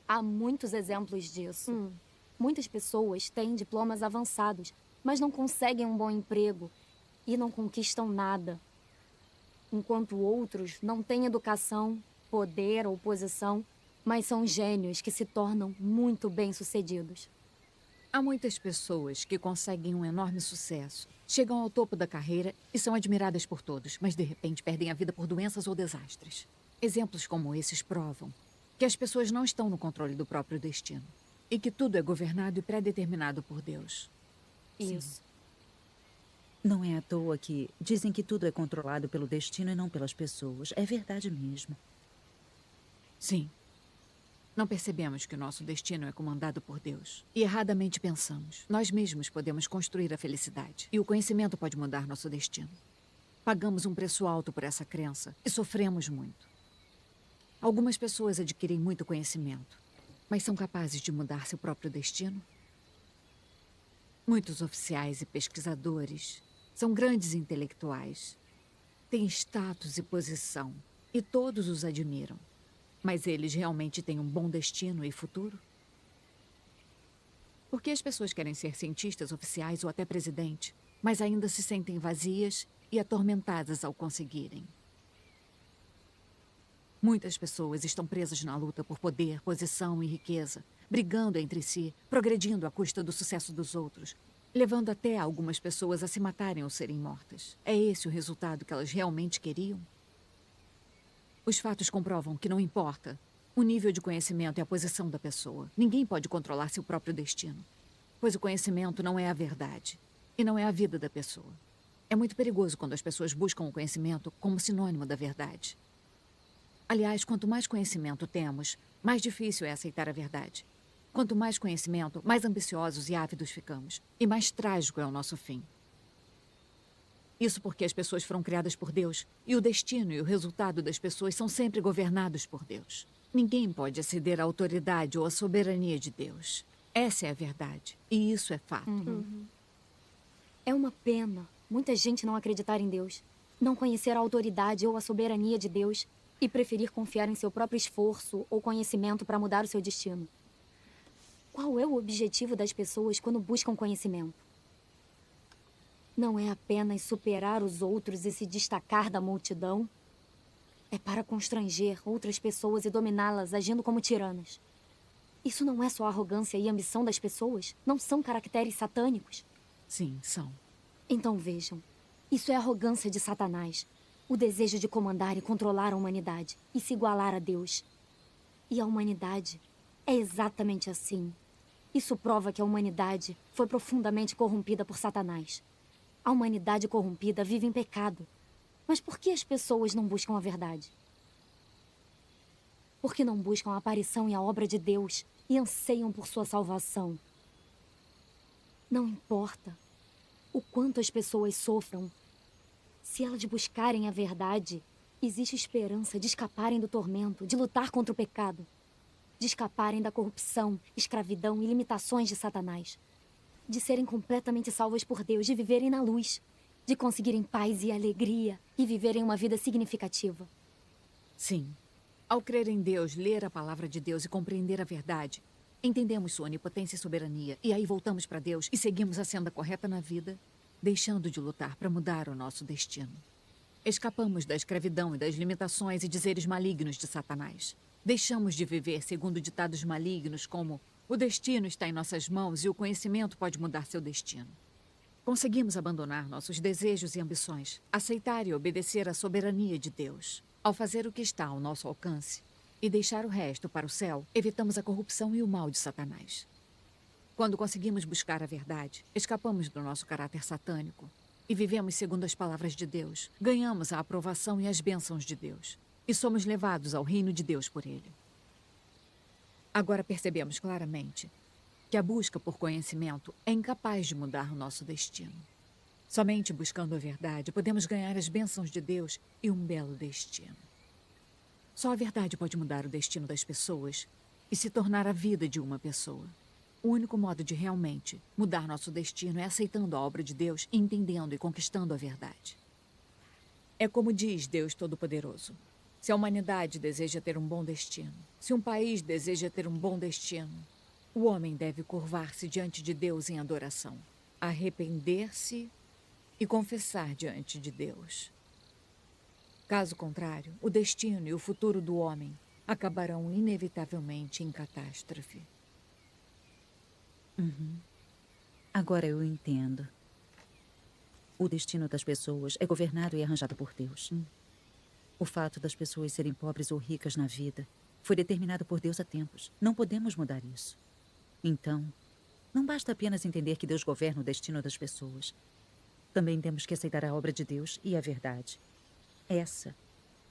Há muitos exemplos disso. Muitas pessoas têm diplomas avançados, mas não conseguem um bom emprego e não conquistam nada. Enquanto outros não têm educação, poder ou posição, mas são gênios que se tornam muito bem-sucedidos. Há muitas pessoas que conseguem um enorme sucesso, chegam ao topo da carreira e são admiradas por todos, mas de repente perdem a vida por doenças ou desastres. Exemplos como esses provam que as pessoas não estão no controle do próprio destino e que tudo é governado e pré-determinado por Deus. Isso. Não é à toa que dizem que tudo é controlado pelo destino e não pelas pessoas. É verdade mesmo. Sim. Não percebemos que o nosso destino é comandado por Deus. E erradamente pensamos. Nós mesmos podemos construir a felicidade. E o conhecimento pode mudar nosso destino. Pagamos um preço alto por essa crença e sofremos muito. Algumas pessoas adquirem muito conhecimento, mas são capazes de mudar seu próprio destino? Muitos oficiais e pesquisadores são grandes intelectuais. Têm status e posição, e todos os admiram. Mas eles realmente têm um bom destino e futuro? Por que as pessoas querem ser cientistas, oficiais ou até presidente, mas ainda se sentem vazias e atormentadas ao conseguirem? Muitas pessoas estão presas na luta por poder, posição e riqueza, brigando entre si, progredindo à custa do sucesso dos outros, levando até algumas pessoas a se matarem ou serem mortas. É esse o resultado que elas realmente queriam? Os fatos comprovam que não importa o nível de conhecimento e a posição da pessoa. Ninguém pode controlar seu próprio destino, pois o conhecimento não é a verdade e não é a vida da pessoa. É muito perigoso quando as pessoas buscam o conhecimento como sinônimo da verdade. Aliás, quanto mais conhecimento temos, mais difícil é aceitar a verdade. Quanto mais conhecimento, mais ambiciosos e ávidos ficamos, e mais trágico é o nosso fim. Isso porque as pessoas foram criadas por Deus e o destino e o resultado das pessoas são sempre governados por Deus. Ninguém pode exceder a autoridade ou a soberania de Deus. Essa é a verdade. E isso é fato. É uma pena muita gente não acreditar em Deus, não conhecer a autoridade ou a soberania de Deus e preferir confiar em seu próprio esforço ou conhecimento para mudar o seu destino. Qual é o objetivo das pessoas quando buscam conhecimento? Não é apenas superar os outros e se destacar da multidão. É para constranger outras pessoas e dominá-las, agindo como tiranas. Isso não é só arrogância e ambição das pessoas? Não são caracteres satânicos? Sim, são. Então vejam, isso é arrogância de Satanás. O desejo de comandar e controlar a humanidade e se igualar a Deus. E a humanidade é exatamente assim. Isso prova que a humanidade foi profundamente corrompida por Satanás. A humanidade corrompida vive em pecado. Mas por que as pessoas não buscam a verdade? Por que não buscam a aparição e a obra de Deus e anseiam por sua salvação? Não importa o quanto as pessoas sofram. Se elas buscarem a verdade, existe esperança de escaparem do tormento, de lutar contra o pecado, de escaparem da corrupção, escravidão e limitações de Satanás, de serem completamente salvas por Deus, de viverem na luz, de conseguirem paz e alegria e viverem uma vida significativa. Sim. Ao crer em Deus, ler a palavra de Deus e compreender a verdade, entendemos sua onipotência e soberania, e aí voltamos para Deus e seguimos a senda correta na vida, deixando de lutar para mudar o nosso destino. Escapamos da escravidão e das limitações e dizeres malignos de Satanás. Deixamos de viver segundo ditados malignos como o destino está em nossas mãos e o conhecimento pode mudar seu destino. Conseguimos abandonar nossos desejos e ambições, aceitar e obedecer à soberania de Deus. Ao fazer o que está ao nosso alcance e deixar o resto para o céu, evitamos a corrupção e o mal de Satanás. Quando conseguimos buscar a verdade, escapamos do nosso caráter satânico e vivemos segundo as palavras de Deus, ganhamos a aprovação e as bênçãos de Deus e somos levados ao reino de Deus por Ele. Agora percebemos claramente que a busca por conhecimento é incapaz de mudar o nosso destino. Somente buscando a verdade podemos ganhar as bênçãos de Deus e um belo destino. Só a verdade pode mudar o destino das pessoas e se tornar a vida de uma pessoa. O único modo de realmente mudar nosso destino é aceitando a obra de Deus, entendendo e conquistando a verdade. É como diz Deus Todo-Poderoso. Se a humanidade deseja ter um bom destino, se um país deseja ter um bom destino, o homem deve curvar-se diante de Deus em adoração, arrepender-se e confessar diante de Deus. Caso contrário, o destino e o futuro do homem acabarão inevitavelmente em catástrofe. Agora eu entendo. O destino das pessoas é governado e arranjado por Deus. O fato das pessoas serem pobres ou ricas na vida foi determinado por Deus há tempos. Não podemos mudar isso. Então, não basta apenas entender que Deus governa o destino das pessoas. Também temos que aceitar a obra de Deus e a verdade. Essa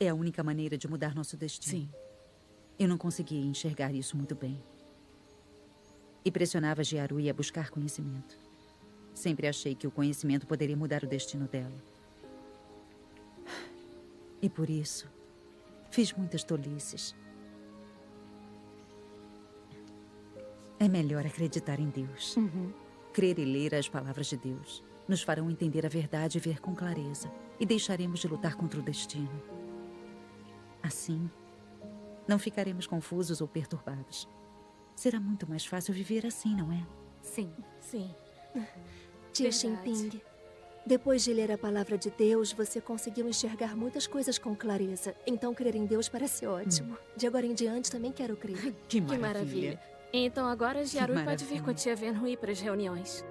é a única maneira de mudar nosso destino. Sim. Eu não conseguia enxergar isso muito bem. E pressionava Jiarui a buscar conhecimento. Sempre achei que o conhecimento poderia mudar o destino dela. E por isso, fiz muitas tolices. É melhor acreditar em Deus. Crer e ler as palavras de Deus nos farão entender a verdade e ver com clareza. E deixaremos de lutar contra o destino. Assim, não ficaremos confusos ou perturbados. Será muito mais fácil viver assim, não é? Sim. Sim. Tia Xinping, depois de ler a palavra de Deus, você conseguiu enxergar muitas coisas com clareza. Então, crer em Deus parece ótimo. De agora em diante, também quero crer. Que maravilha. Então agora Jiarui pode maravilha. vir com a tia Venhui para as reuniões.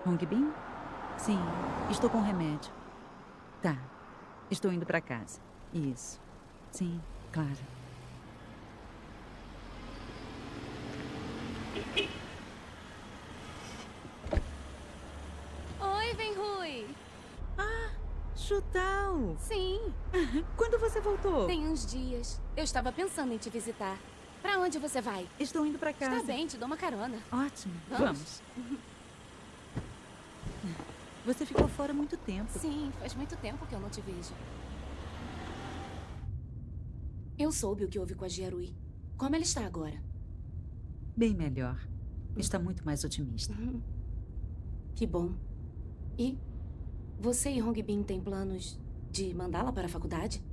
Hong Bin? Sim, estou com remédio. Tá, estou indo para casa. Isso. Sim, claro. Oi, Venhui. Ah, Chutal. Sim. Quando você voltou? Tem uns dias. Eu estava pensando em te visitar. Pra onde você vai? Estou indo para casa. Está bem, te dou uma carona. Ótimo. Vamos. Você ficou fora há muito tempo. Sim, faz muito tempo que eu não te vejo. Eu soube o que houve com a Jiarui. Como ela está agora? Bem melhor. Está muito mais otimista. Que bom. E você e Hong Bin têm planos de mandá-la para a faculdade?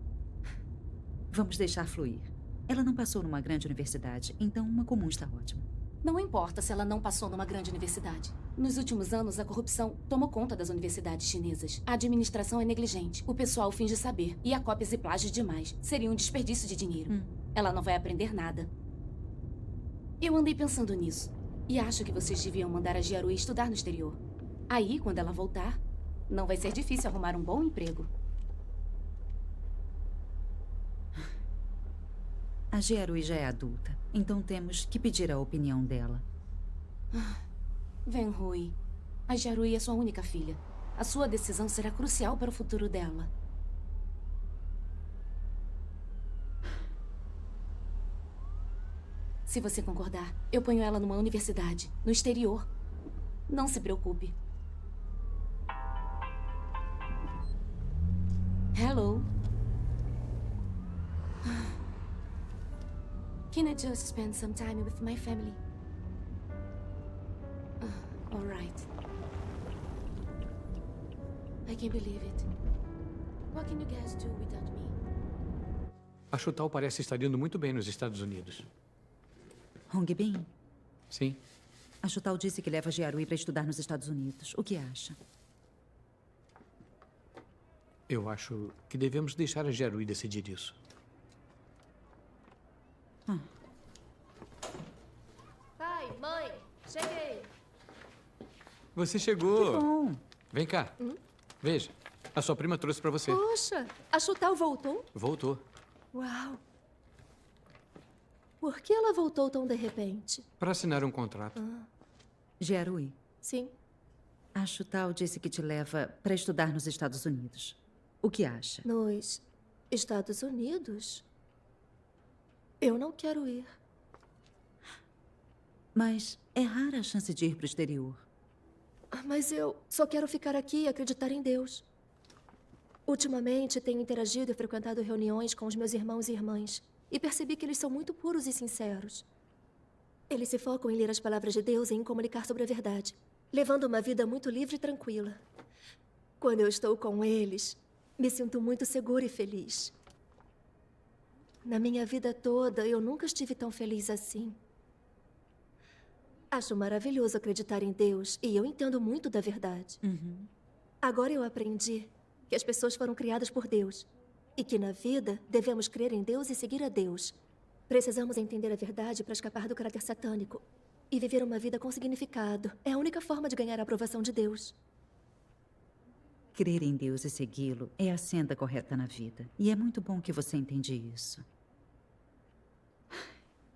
Vamos deixar fluir. Ela não passou numa grande universidade, então uma comum está ótima. Não importa se ela não passou numa grande universidade. Nos últimos anos, a corrupção tomou conta das universidades chinesas. A administração é negligente. O pessoal finge saber. E há cópias e plágios demais. Seria um desperdício de dinheiro. Ela não vai aprender nada. Eu andei pensando nisso. E acho que vocês deviam mandar a Jiarui estudar no exterior. Aí, quando ela voltar, não vai ser difícil arrumar um bom emprego. A Jiarui já é adulta, então temos que pedir a opinião dela. Venhui, a Jiarui é sua única filha. A sua decisão será crucial para o futuro dela. Se você concordar, eu ponho ela numa universidade, no exterior. Não se preocupe. Hello. Can I just spend some time with my family? All right. I can't believe it. What can you guys do without me? A Chutal parece estar indo muito bem nos Estados Unidos. Hong Bin? Sim. A Chutal disse que leva a Jiarui para estudar nos Estados Unidos. O que acha? Eu acho que devemos deixar a Jiarui decidir isso. Pai, mãe, cheguei. Você chegou. Que bom. Vem cá. Veja, a sua prima trouxe para você. Poxa, a Chutal voltou? Voltou. Uau. Por que ela voltou tão de repente? Para assinar um contrato. Jiarui? Sim. A Chutal disse que te leva para estudar nos Estados Unidos. O que acha? Nos Estados Unidos? Eu não quero ir. Mas é rara a chance de ir para o exterior. Mas eu só quero ficar aqui e acreditar em Deus. Ultimamente, tenho interagido e frequentado reuniões com os meus irmãos e irmãs. E percebi que eles são muito puros e sinceros. Eles se focam em ler as palavras de Deus e em comunicar sobre a verdade, levando uma vida muito livre e tranquila. Quando eu estou com eles, me sinto muito segura e feliz. Na minha vida toda, eu nunca estive tão feliz assim. Acho maravilhoso acreditar em Deus e eu entendo muito da verdade. Agora eu aprendi que as pessoas foram criadas por Deus e que na vida devemos crer em Deus e seguir a Deus. Precisamos entender a verdade para escapar do caráter satânico e viver uma vida com significado. É a única forma de ganhar a aprovação de Deus. Crer em Deus e segui-lo é a senda correta na vida. E é muito bom que você entende isso.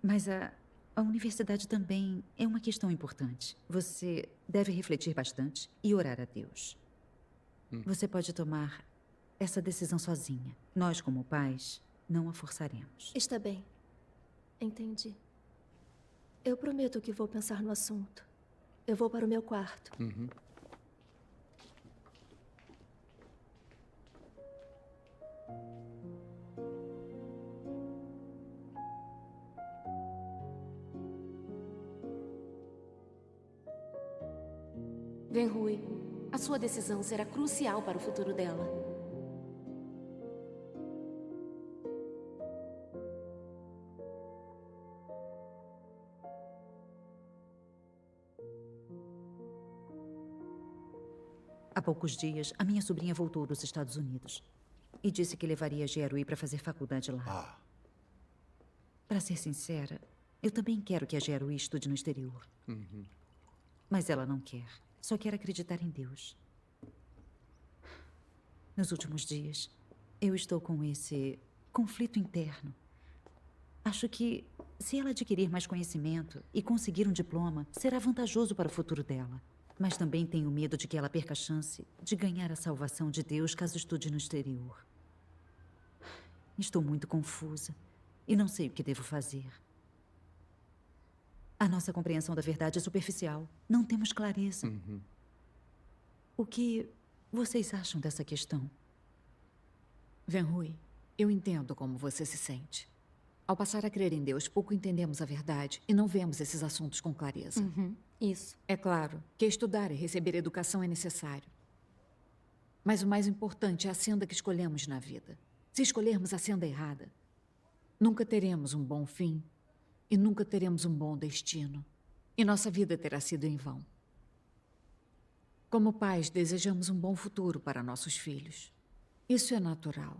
Mas a universidade também é uma questão importante. Você deve refletir bastante e orar a Deus. Você pode tomar essa decisão sozinha. Nós, como pais, não a forçaremos. Está bem. Entendi. Eu prometo que vou pensar no assunto. Eu vou para o meu quarto. Venhui, a sua decisão será crucial para o futuro dela. Há poucos dias, a minha sobrinha voltou dos Estados Unidos e disse que levaria a Jiarui para fazer faculdade lá. Para ser sincera, eu também quero que a Jiarui estude no exterior. Mas ela não quer. só quer acreditar em Deus. Nos últimos dias, eu estou com esse conflito interno. Acho que, se ela adquirir mais conhecimento e conseguir um diploma, será vantajoso para o futuro dela. Mas também tenho medo de que ela perca a chance de ganhar a salvação de Deus caso estude no exterior. Estou muito confusa e não sei o que devo fazer. A nossa compreensão da verdade é superficial. Não temos clareza. O que vocês acham dessa questão? Ven-Hui, eu entendo como você se sente. Ao passar a crer em Deus, pouco entendemos a verdade e não vemos esses assuntos com clareza. Isso. É claro que estudar e receber educação é necessário. Mas o mais importante é a senda que escolhemos na vida. Se escolhermos a senda errada, nunca teremos um bom fim e nunca teremos um bom destino. E nossa vida terá sido em vão. Como pais, desejamos um bom futuro para nossos filhos. Isso é natural.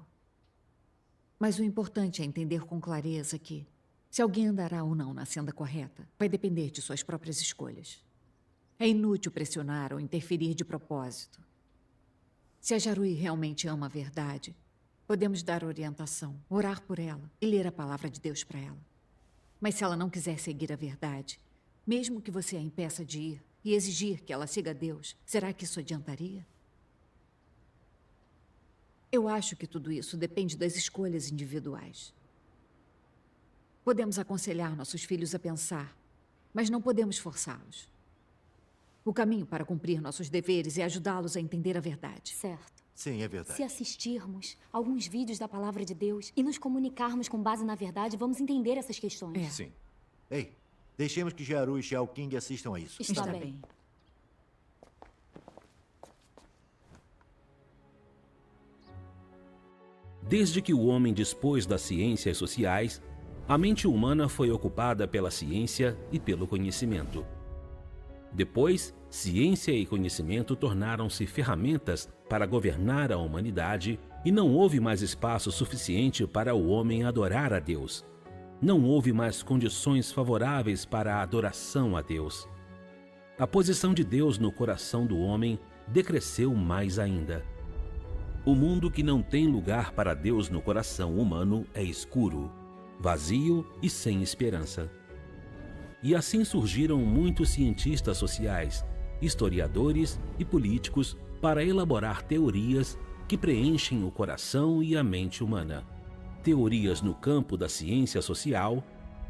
Mas o importante é entender com clareza que, se alguém andará ou não na senda correta, vai depender de suas próprias escolhas. É inútil pressionar ou interferir de propósito. Se a Jarui realmente ama a verdade, podemos dar orientação, orar por ela e ler a palavra de Deus para ela. Mas se ela não quiser seguir a verdade, mesmo que você a impeça de ir e exigir que ela siga Deus, será que isso adiantaria? Eu acho que tudo isso depende das escolhas individuais. Podemos aconselhar nossos filhos a pensar, mas não podemos forçá-los. O caminho para cumprir nossos deveres é ajudá-los a entender a verdade. Certo. Sim, é verdade. Se assistirmos alguns vídeos da palavra de Deus e nos comunicarmos com base na verdade, vamos entender essas questões. Sim. Ei, deixemos que Jarui e Xiao Qing assistam a isso. Está bem. Desde que o homem dispôs das ciências sociais, a mente humana foi ocupada pela ciência e pelo conhecimento. Depois, ciência e conhecimento tornaram-se ferramentas para governar a humanidade e não houve mais espaço suficiente para o homem adorar a Deus. Não houve mais condições favoráveis para a adoração a Deus. A posição de Deus no coração do homem decresceu mais ainda. O mundo que não tem lugar para Deus no coração humano é escuro, vazio e sem esperança. E assim surgiram muitos cientistas sociais, historiadores e políticos para elaborar teorias que preenchem o coração e a mente humana. Teorias no campo da ciência social,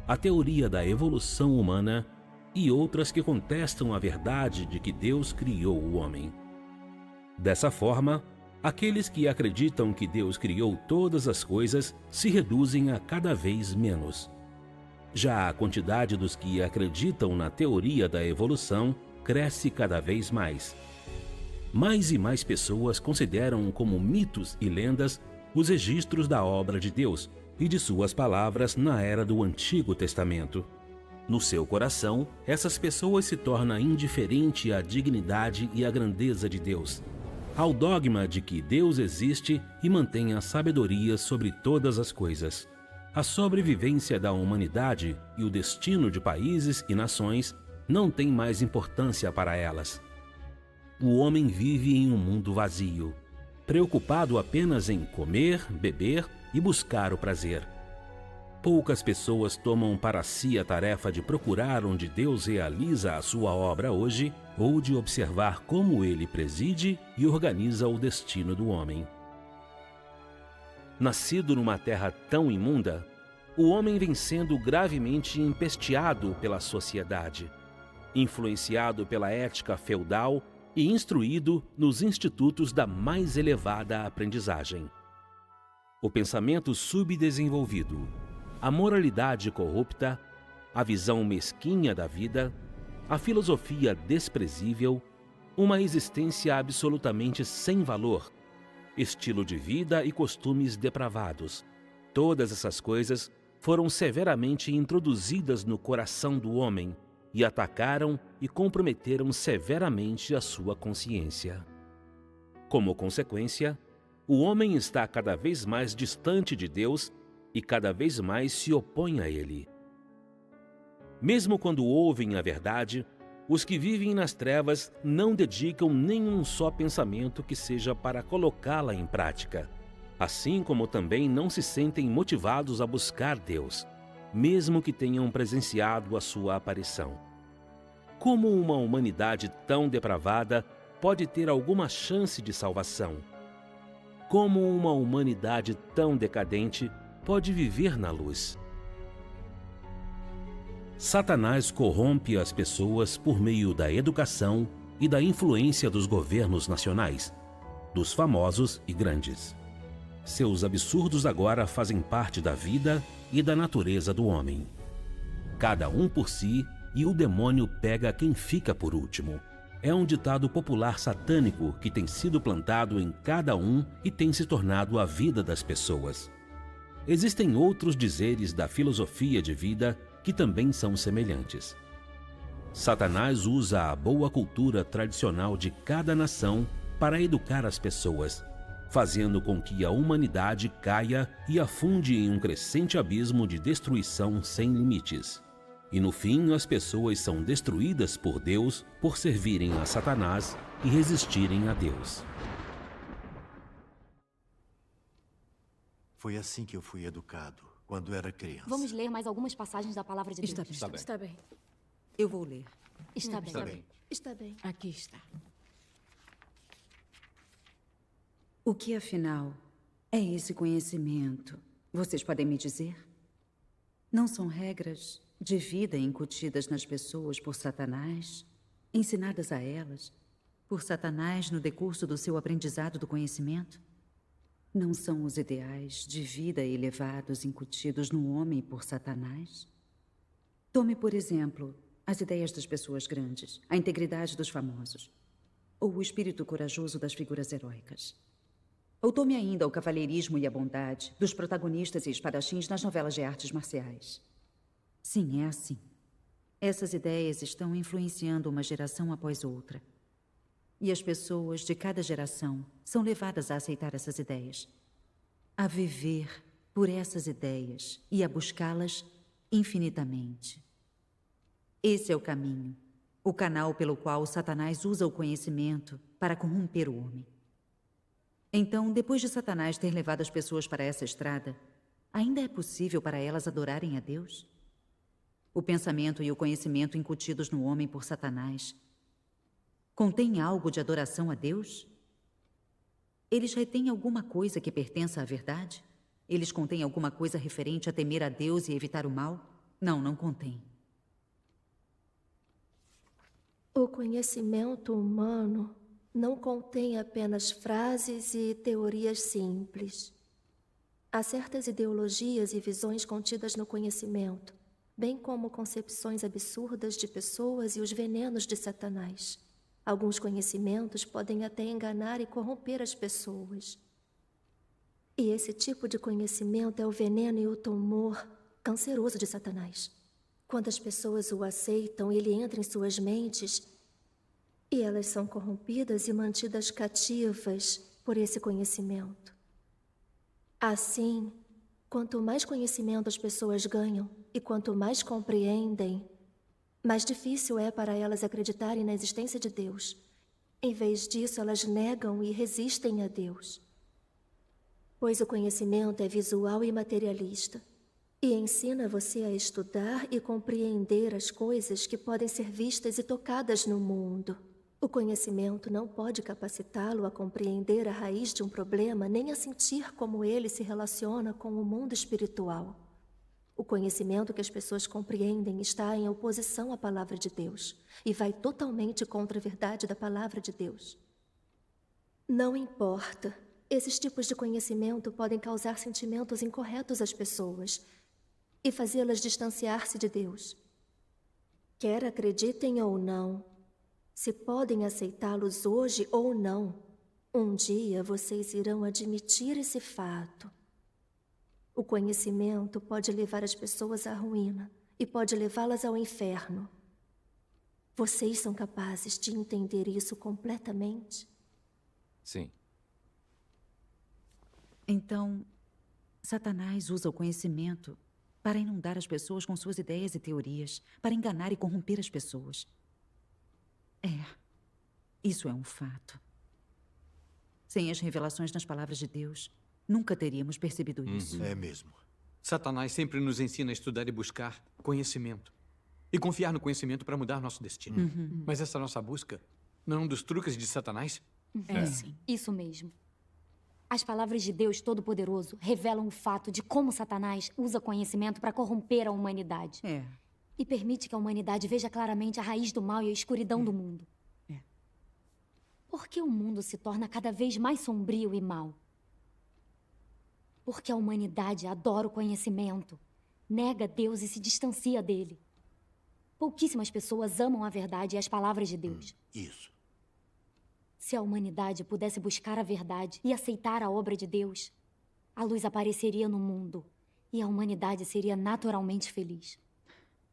a teoria da evolução humana e outras que contestam a verdade de que Deus criou o homem. Dessa forma, aqueles que acreditam que Deus criou todas as coisas se reduzem a cada vez menos. Já a quantidade dos que acreditam na teoria da evolução cresce cada vez mais. Mais e mais pessoas consideram como mitos e lendas os registros da obra de Deus e de suas palavras na era do Antigo Testamento. No seu coração, essas pessoas se tornam indiferentes à dignidade e à grandeza de Deus, ao dogma de que Deus existe e mantém a sabedoria sobre todas as coisas. A sobrevivência da humanidade e o destino de países e nações não têm mais importância para elas. O homem vive em um mundo vazio, preocupado apenas em comer, beber e buscar o prazer. Poucas pessoas tomam para si a tarefa de procurar onde Deus realiza a sua obra hoje ou de observar como ele preside e organiza o destino do homem. Nascido numa terra tão imunda, o homem vem sendo gravemente empesteado pela sociedade, influenciado pela ética feudal e instruído nos institutos da mais elevada aprendizagem. O pensamento subdesenvolvido, a moralidade corrupta, a visão mesquinha da vida, a filosofia desprezível, uma existência absolutamente sem valor, estilo de vida e costumes depravados. Todas essas coisas foram severamente introduzidas no coração do homem e atacaram e comprometeram severamente a sua consciência. Como consequência, o homem está cada vez mais distante de Deus e cada vez mais se opõe a Ele. Mesmo quando ouvem a verdade, Os que vivem nas trevas não dedicam nenhum só pensamento que seja para colocá-la em prática, assim como também não se sentem motivados a buscar Deus, mesmo que tenham presenciado a sua aparição. Como uma humanidade tão depravada pode ter alguma chance de salvação? Como uma humanidade tão decadente pode viver na luz? Satanás corrompe as pessoas por meio da educação e da influência dos governos nacionais, dos famosos e grandes. Seus absurdos agora fazem parte da vida e da natureza do homem. Cada um por si e o demônio pega quem fica por último. É um ditado popular satânico que tem sido plantado em cada um e tem se tornado a vida das pessoas. Existem outros dizeres da filosofia de vida que também são semelhantes. Satanás usa a boa cultura tradicional de cada nação para educar as pessoas, fazendo com que a humanidade caia e afunde em um crescente abismo de destruição sem limites. E no fim, as pessoas são destruídas por Deus por servirem a Satanás e resistirem a Deus. Foi assim que eu fui educado, quando era criança. Vamos ler mais algumas passagens da palavra de Deus. Está bem. Eu vou ler. Está bem. Está bem. Está bem. Aqui está. O que, afinal, é esse conhecimento? Vocês podem me dizer? Não são regras de vida incutidas nas pessoas por Satanás, ensinadas a elas por Satanás no decurso do seu aprendizado do conhecimento? Não são os ideais de vida elevados incutidos no homem por Satanás? Tome, por exemplo, as ideias das pessoas grandes, a integridade dos famosos, ou o espírito corajoso das figuras heróicas. Ou tome ainda o cavalheirismo e a bondade dos protagonistas e espadachins nas novelas de artes marciais. Sim, é assim. Essas ideias estão influenciando uma geração após outra. E as pessoas de cada geração são levadas a aceitar essas ideias, a viver por essas ideias e a buscá-las infinitamente. Esse é o caminho, o canal pelo qual Satanás usa o conhecimento para corromper o homem. Então, depois de Satanás ter levado as pessoas para essa estrada, ainda é possível para elas adorarem a Deus? O pensamento e o conhecimento incutidos no homem por Satanás contém algo de adoração a Deus? Eles retêm alguma coisa que pertença à verdade? Eles contêm alguma coisa referente a temer a Deus e evitar o mal? Não, não contém. O conhecimento humano não contém apenas frases e teorias simples. Há certas ideologias e visões contidas no conhecimento, bem como concepções absurdas de pessoas e os venenos de Satanás. Alguns conhecimentos podem até enganar e corromper as pessoas. E esse tipo de conhecimento é o veneno e o tumor canceroso de Satanás. Quando as pessoas o aceitam, ele entra em suas mentes e elas são corrompidas e mantidas cativas por esse conhecimento. Assim, quanto mais conhecimento as pessoas ganham e quanto mais compreendem, mais difícil é para elas acreditarem na existência de Deus. Em vez disso, elas negam e resistem a Deus. Pois o conhecimento é visual e materialista e ensina você a estudar e compreender as coisas que podem ser vistas e tocadas no mundo. O conhecimento não pode capacitá-lo a compreender a raiz de um problema nem a sentir como ele se relaciona com o mundo espiritual. O conhecimento que as pessoas compreendem está em oposição à palavra de Deus e vai totalmente contra a verdade da palavra de Deus. Não importa. Esses tipos de conhecimento podem causar sentimentos incorretos às pessoas e fazê-las distanciar-se de Deus. Quer acreditem ou não, se podem aceitá-los hoje ou não, um dia vocês irão admitir esse fato. O conhecimento pode levar as pessoas à ruína e pode levá-las ao inferno. Vocês são capazes de entender isso completamente? Sim. Então, Satanás usa o conhecimento para inundar as pessoas com suas ideias e teorias, para enganar e corromper as pessoas. Isso é um fato. Sem as revelações nas palavras de Deus, nunca teríamos percebido isso. É mesmo. Satanás sempre nos ensina a estudar e buscar conhecimento. E confiar no conhecimento para mudar nosso destino. Mas essa nossa busca não é um dos truques de Satanás? Sim. Isso mesmo. As palavras de Deus Todo-Poderoso revelam o fato de como Satanás usa conhecimento para corromper a humanidade. E permite que a humanidade veja claramente a raiz do mal e a escuridão do mundo. Por que o mundo se torna cada vez mais sombrio e mau? Porque a humanidade adora o conhecimento, nega Deus e se distancia dele. Pouquíssimas pessoas amam a verdade e as palavras de Deus. Isso. Se a humanidade pudesse buscar a verdade e aceitar a obra de Deus, a luz apareceria no mundo e a humanidade seria naturalmente feliz.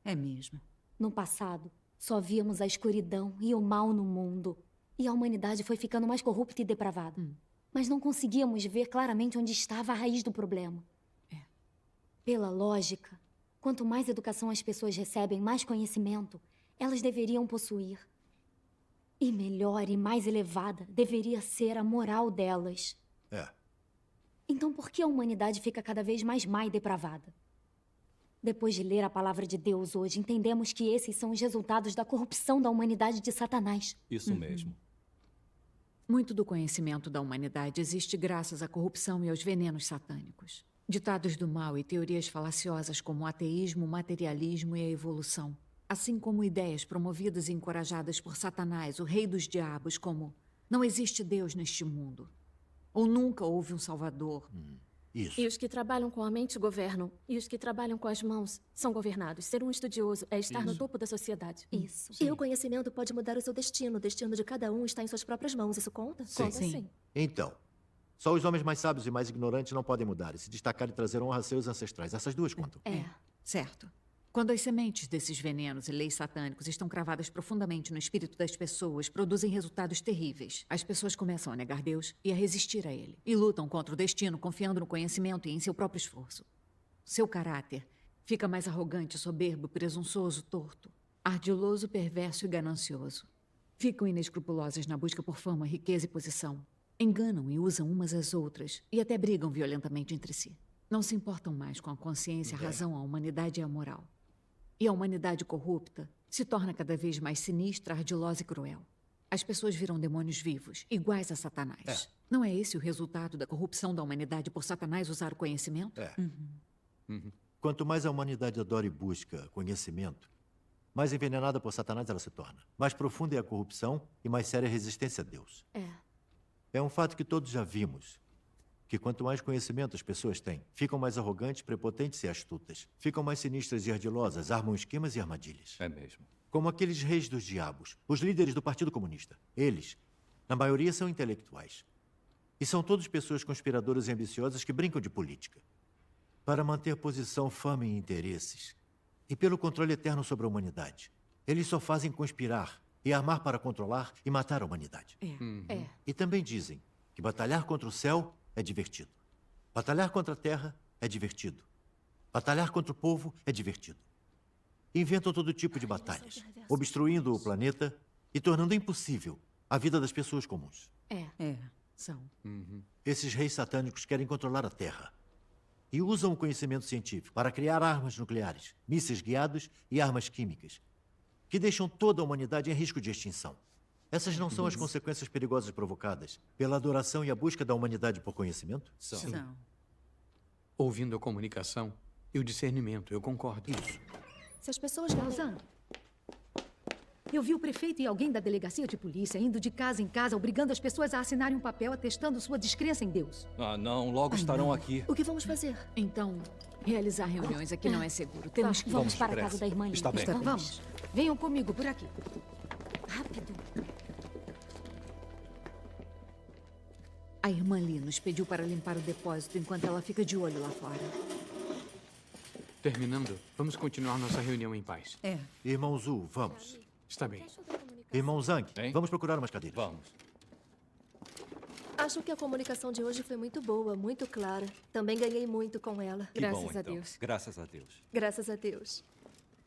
É mesmo. No passado, só víamos a escuridão e o mal no mundo. E a humanidade foi ficando mais corrupta e depravada. Mas não conseguíamos ver claramente onde estava a raiz do problema. Pela lógica, quanto mais educação as pessoas recebem, mais conhecimento elas deveriam possuir. E melhor e mais elevada deveria ser a moral delas. Então por que a humanidade fica cada vez mais má e depravada? Depois de ler a palavra de Deus hoje, entendemos que esses são os resultados da corrupção da humanidade de Satanás. Isso mesmo. Muito do conhecimento da humanidade existe graças à corrupção e aos venenos satânicos. Ditados do mal e teorias falaciosas como o ateísmo, o materialismo e a evolução. Assim como ideias promovidas e encorajadas por Satanás, o rei dos diabos, como não existe Deus neste mundo. Ou nunca houve um Salvador. Isso. E os que trabalham com a mente governam. E os que trabalham com as mãos são governados. Ser um estudioso é estar no topo da sociedade. Isso. E o conhecimento pode mudar o seu destino. O destino de cada um está em suas próprias mãos. Isso conta? Sim. Conta sim. Então, só os homens mais sábios e mais ignorantes não podem mudar e se destacar e trazer honra a seus ancestrais. Essas duas contam. Certo. Quando as sementes desses venenos e leis satânicos estão cravadas profundamente no espírito das pessoas, produzem resultados terríveis. As pessoas começam a negar Deus e a resistir a ele. E lutam contra o destino, confiando no conhecimento e em seu próprio esforço. Seu caráter fica mais arrogante, soberbo, presunçoso, torto, ardiloso, perverso e ganancioso. Ficam inescrupulosas na busca por fama, riqueza e posição. Enganam e usam umas às outras e até brigam violentamente entre si. Não se importam mais com a consciência, a razão, a humanidade e a moral. E a humanidade corrupta se torna cada vez mais sinistra, ardilosa e cruel. As pessoas viram demônios vivos, iguais a Satanás. Não é esse o resultado da corrupção da humanidade por Satanás usar o conhecimento? Quanto mais a humanidade adora e busca conhecimento, mais envenenada por Satanás ela se torna. Mais profunda é a corrupção e mais séria a resistência a Deus. É um fato que todos já vimos. Que quanto mais conhecimento as pessoas têm, ficam mais arrogantes, prepotentes e astutas. Ficam mais sinistras e ardilosas, armam esquemas e armadilhas. É mesmo. Como aqueles reis dos diabos, os líderes do Partido Comunista. Eles, na maioria, são intelectuais. E são todos pessoas conspiradoras e ambiciosas que brincam de política. Para manter posição, fama e interesses. E pelo controle eterno sobre a humanidade. Eles só fazem conspirar e armar para controlar e matar a humanidade. E também dizem que batalhar contra o céu é divertido. Batalhar contra a terra é divertido. Batalhar contra o povo é divertido. Inventam todo tipo de batalhas, obstruindo o planeta e tornando impossível a vida das pessoas comuns. São. Esses reis satânicos querem controlar a Terra e usam o conhecimento científico para criar armas nucleares, mísseis guiados e armas químicas, que deixam toda a humanidade em risco de extinção. Essas não são as consequências perigosas provocadas pela adoração e a busca da humanidade por conhecimento? São. Ouvindo a comunicação e o discernimento, eu concordo. Isso. Se as pessoas... Lausanne, eu vi o prefeito e alguém da delegacia de polícia indo de casa em casa, obrigando as pessoas a assinarem um papel atestando sua descrença em Deus. Ah, não. Logo estarão aqui. O que vamos fazer? Então, realizar reuniões aqui não é seguro. Temos que... Vamos para a casa da irmã Lívia. Está bem. Vamos. Venham comigo por aqui. Rápido. A irmã Lee nos pediu para limpar o depósito enquanto ela fica de olho lá fora. Terminando, vamos continuar nossa reunião em paz. Irmão Zhu, vamos. Está bem. Irmão Zhang, vamos procurar umas cadeiras. Vamos. Acho que a comunicação de hoje foi muito boa, muito clara. Também ganhei muito com ela. Que bom, então. Graças a Deus. Graças a Deus.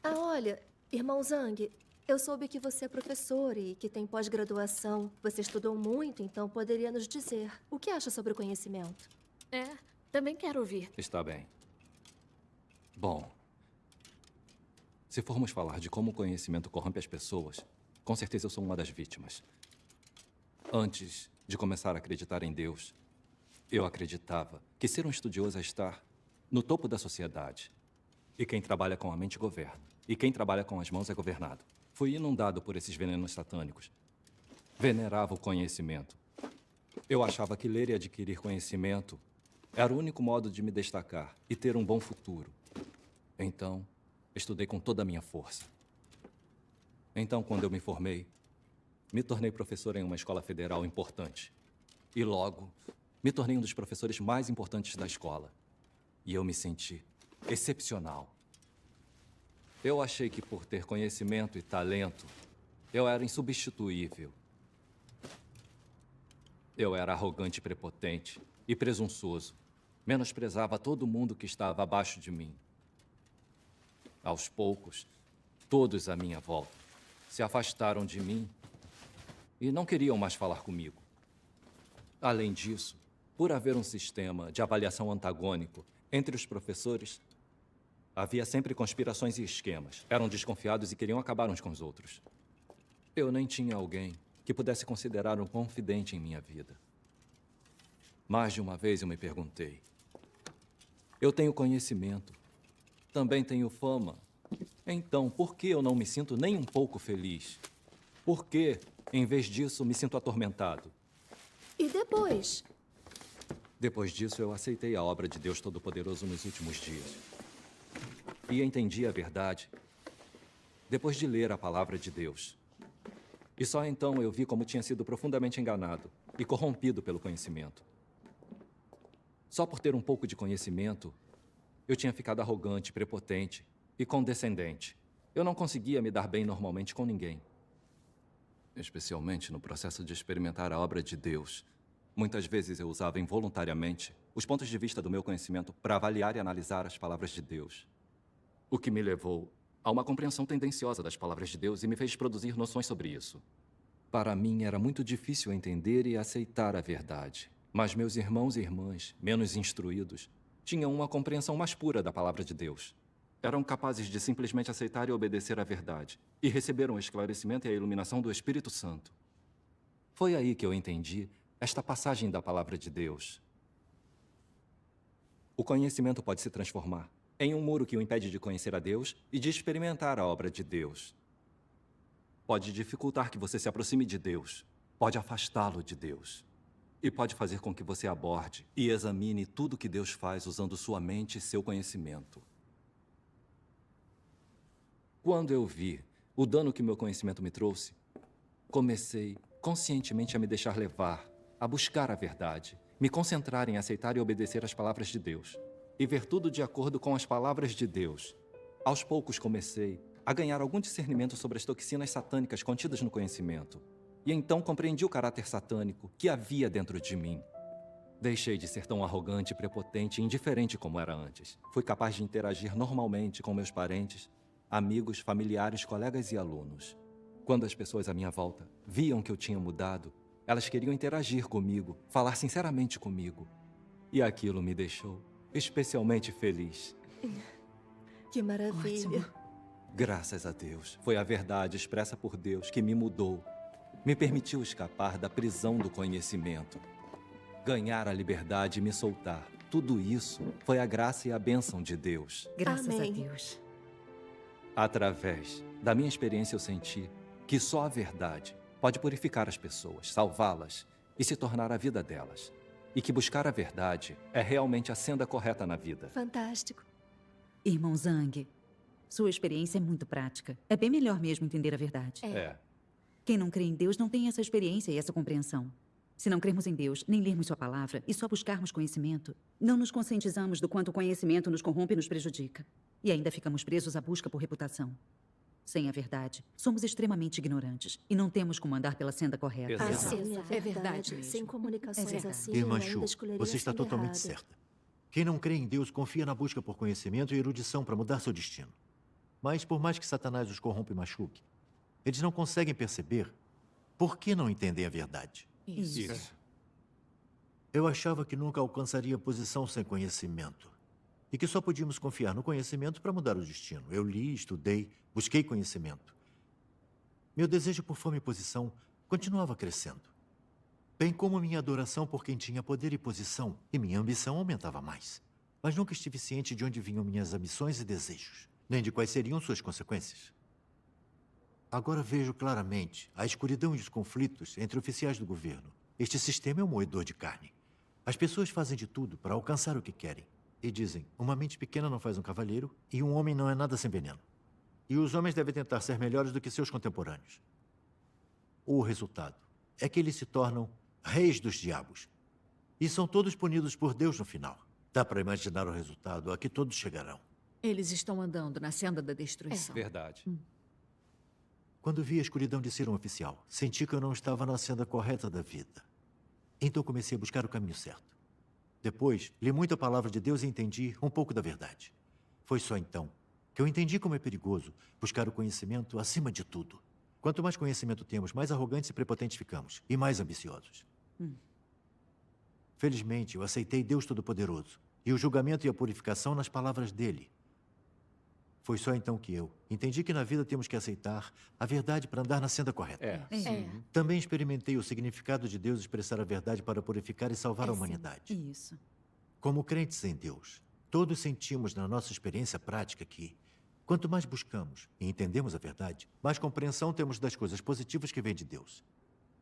Ah, olha, irmão Zhang, Eu soube que você é professor e que tem pós-graduação. Você estudou muito, então poderia nos dizer. O que acha sobre o conhecimento? Também quero ouvir. Está bem. Bom, se formos falar de como o conhecimento corrompe as pessoas, com certeza eu sou uma das vítimas. Antes de começar a acreditar em Deus, eu acreditava que ser um estudioso é estar no topo da sociedade. E quem trabalha com a mente governa. E quem trabalha com as mãos é governado. Fui inundado por esses venenos satânicos. Venerava o conhecimento. Eu achava que ler e adquirir conhecimento era o único modo de me destacar e ter um bom futuro. Então, estudei com toda a minha força. Então, quando eu me formei, me tornei professor em uma escola federal importante. E logo, me tornei um dos professores mais importantes da escola. E eu me senti excepcional. Eu achei que por ter conhecimento e talento, eu era insubstituível. Eu era arrogante e prepotente e presunçoso. Menosprezava todo mundo que estava abaixo de mim. Aos poucos, todos à minha volta se afastaram de mim e não queriam mais falar comigo. Além disso, por haver um sistema de avaliação antagônico entre os professores, havia sempre conspirações e esquemas. Eram desconfiados e queriam acabar uns com os outros. Eu nem tinha alguém que pudesse considerar um confidente em minha vida. Mais de uma vez eu me perguntei: eu tenho conhecimento, também tenho fama. Então, por que eu não me sinto nem um pouco feliz? Por que, em vez disso, me sinto atormentado? E depois? Depois disso, eu aceitei a obra de Deus Todo-Poderoso nos últimos dias. E entendi a verdade depois de ler a palavra de Deus. E só então eu vi como tinha sido profundamente enganado e corrompido pelo conhecimento. Só por ter um pouco de conhecimento, eu tinha ficado arrogante, prepotente e condescendente. Eu não conseguia me dar bem normalmente com ninguém. Especialmente no processo de experimentar a obra de Deus. Muitas vezes eu usava involuntariamente os pontos de vista do meu conhecimento para avaliar e analisar as palavras de Deus. O que me levou a uma compreensão tendenciosa das palavras de Deus e me fez produzir noções sobre isso. Para mim, era muito difícil entender e aceitar a verdade. Mas meus irmãos e irmãs, menos instruídos, tinham uma compreensão mais pura da palavra de Deus. Eram capazes de simplesmente aceitar e obedecer à verdade, e receberam o esclarecimento e a iluminação do Espírito Santo. Foi aí que eu entendi esta passagem da palavra de Deus. O conhecimento pode se transformar em um muro que o impede de conhecer a Deus e de experimentar a obra de Deus. Pode dificultar que você se aproxime de Deus, pode afastá-lo de Deus. E pode fazer com que você aborde e examine tudo que Deus faz usando sua mente e seu conhecimento. Quando eu vi o dano que meu conhecimento me trouxe, comecei conscientemente a me deixar levar, a buscar a verdade, me concentrar em aceitar e obedecer às palavras de Deus, e ver tudo de acordo com as palavras de Deus. Aos poucos comecei a ganhar algum discernimento sobre as toxinas satânicas contidas no conhecimento. E então compreendi o caráter satânico que havia dentro de mim. Deixei de ser tão arrogante, prepotente e indiferente como era antes. Fui capaz de interagir normalmente com meus parentes, amigos, familiares, colegas e alunos. Quando as pessoas à minha volta viam que eu tinha mudado, elas queriam interagir comigo, falar sinceramente comigo. E aquilo me deixou especialmente feliz. Que maravilha. Ótimo. Graças a Deus. Foi a verdade expressa por Deus que me mudou. Me permitiu escapar da prisão do conhecimento. Ganhar a liberdade e me soltar. Tudo isso foi a graça e a bênção de Deus. Graças Amém. a Deus. Através da minha experiência, eu senti que só a verdade pode purificar as pessoas, salvá-las e se tornar a vida delas. E que buscar a verdade é realmente a senda correta na vida. Fantástico. Irmão Zhang, sua experiência é muito prática. É bem melhor mesmo entender a verdade. É. Quem não crê em Deus não tem essa experiência e essa compreensão. Se não crermos em Deus, nem lermos sua palavra e só buscarmos conhecimento, não nos conscientizamos do quanto o conhecimento nos corrompe e nos prejudica. E ainda ficamos presos à busca por reputação. Sem a verdade, somos extremamente ignorantes e não temos como andar pela senda correta. Assim, É verdade mesmo. Sem comunicações assim, Irmã eu ainda Chu, escolheria você está a senda totalmente errada. certa. Quem não crê em Deus confia na busca por conhecimento e erudição para mudar seu destino. Mas por mais que Satanás os corrompa e machuque, Eles não conseguem perceber por que não entendem a verdade. Isso. Eu achava que nunca alcançaria posição sem conhecimento. E que só podíamos confiar no conhecimento para mudar o destino. Eu li, estudei, busquei conhecimento. Meu desejo por fama e posição continuava crescendo. Bem como minha adoração por quem tinha poder e posição, e minha ambição aumentava mais. Mas nunca estive ciente de onde vinham minhas ambições e desejos, nem de quais seriam suas consequências. Agora vejo claramente a escuridão e os conflitos entre oficiais do governo. Este sistema é um moedor de carne. As pessoas fazem de tudo para alcançar o que querem. E dizem, uma mente pequena não faz um cavalheiro e um homem não é nada sem veneno. E os homens devem tentar ser melhores do que seus contemporâneos. O resultado é que eles se tornam reis dos diabos. E são todos punidos por Deus no final. Dá para imaginar o resultado a que todos chegarão. Eles estão andando na senda da destruição. Verdade. Quando vi a escuridão de ser um oficial, senti que eu não estava na senda correta da vida. Então comecei a buscar o caminho certo. Depois, li muito a palavra de Deus e entendi um pouco da verdade. Foi só então que eu entendi como é perigoso buscar o conhecimento acima de tudo. Quanto mais conhecimento temos, mais arrogantes e prepotentes ficamos, e mais ambiciosos. Felizmente, eu aceitei Deus Todo-Poderoso e o julgamento e a purificação nas palavras dele. Foi só então que eu entendi que na vida temos que aceitar a verdade para andar na senda correta. Também experimentei o significado de Deus expressar a verdade para purificar e salvar a humanidade. Isso. Como crentes em Deus, todos sentimos na nossa experiência prática que, quanto mais buscamos e entendemos a verdade, mais compreensão temos das coisas positivas que vêm de Deus.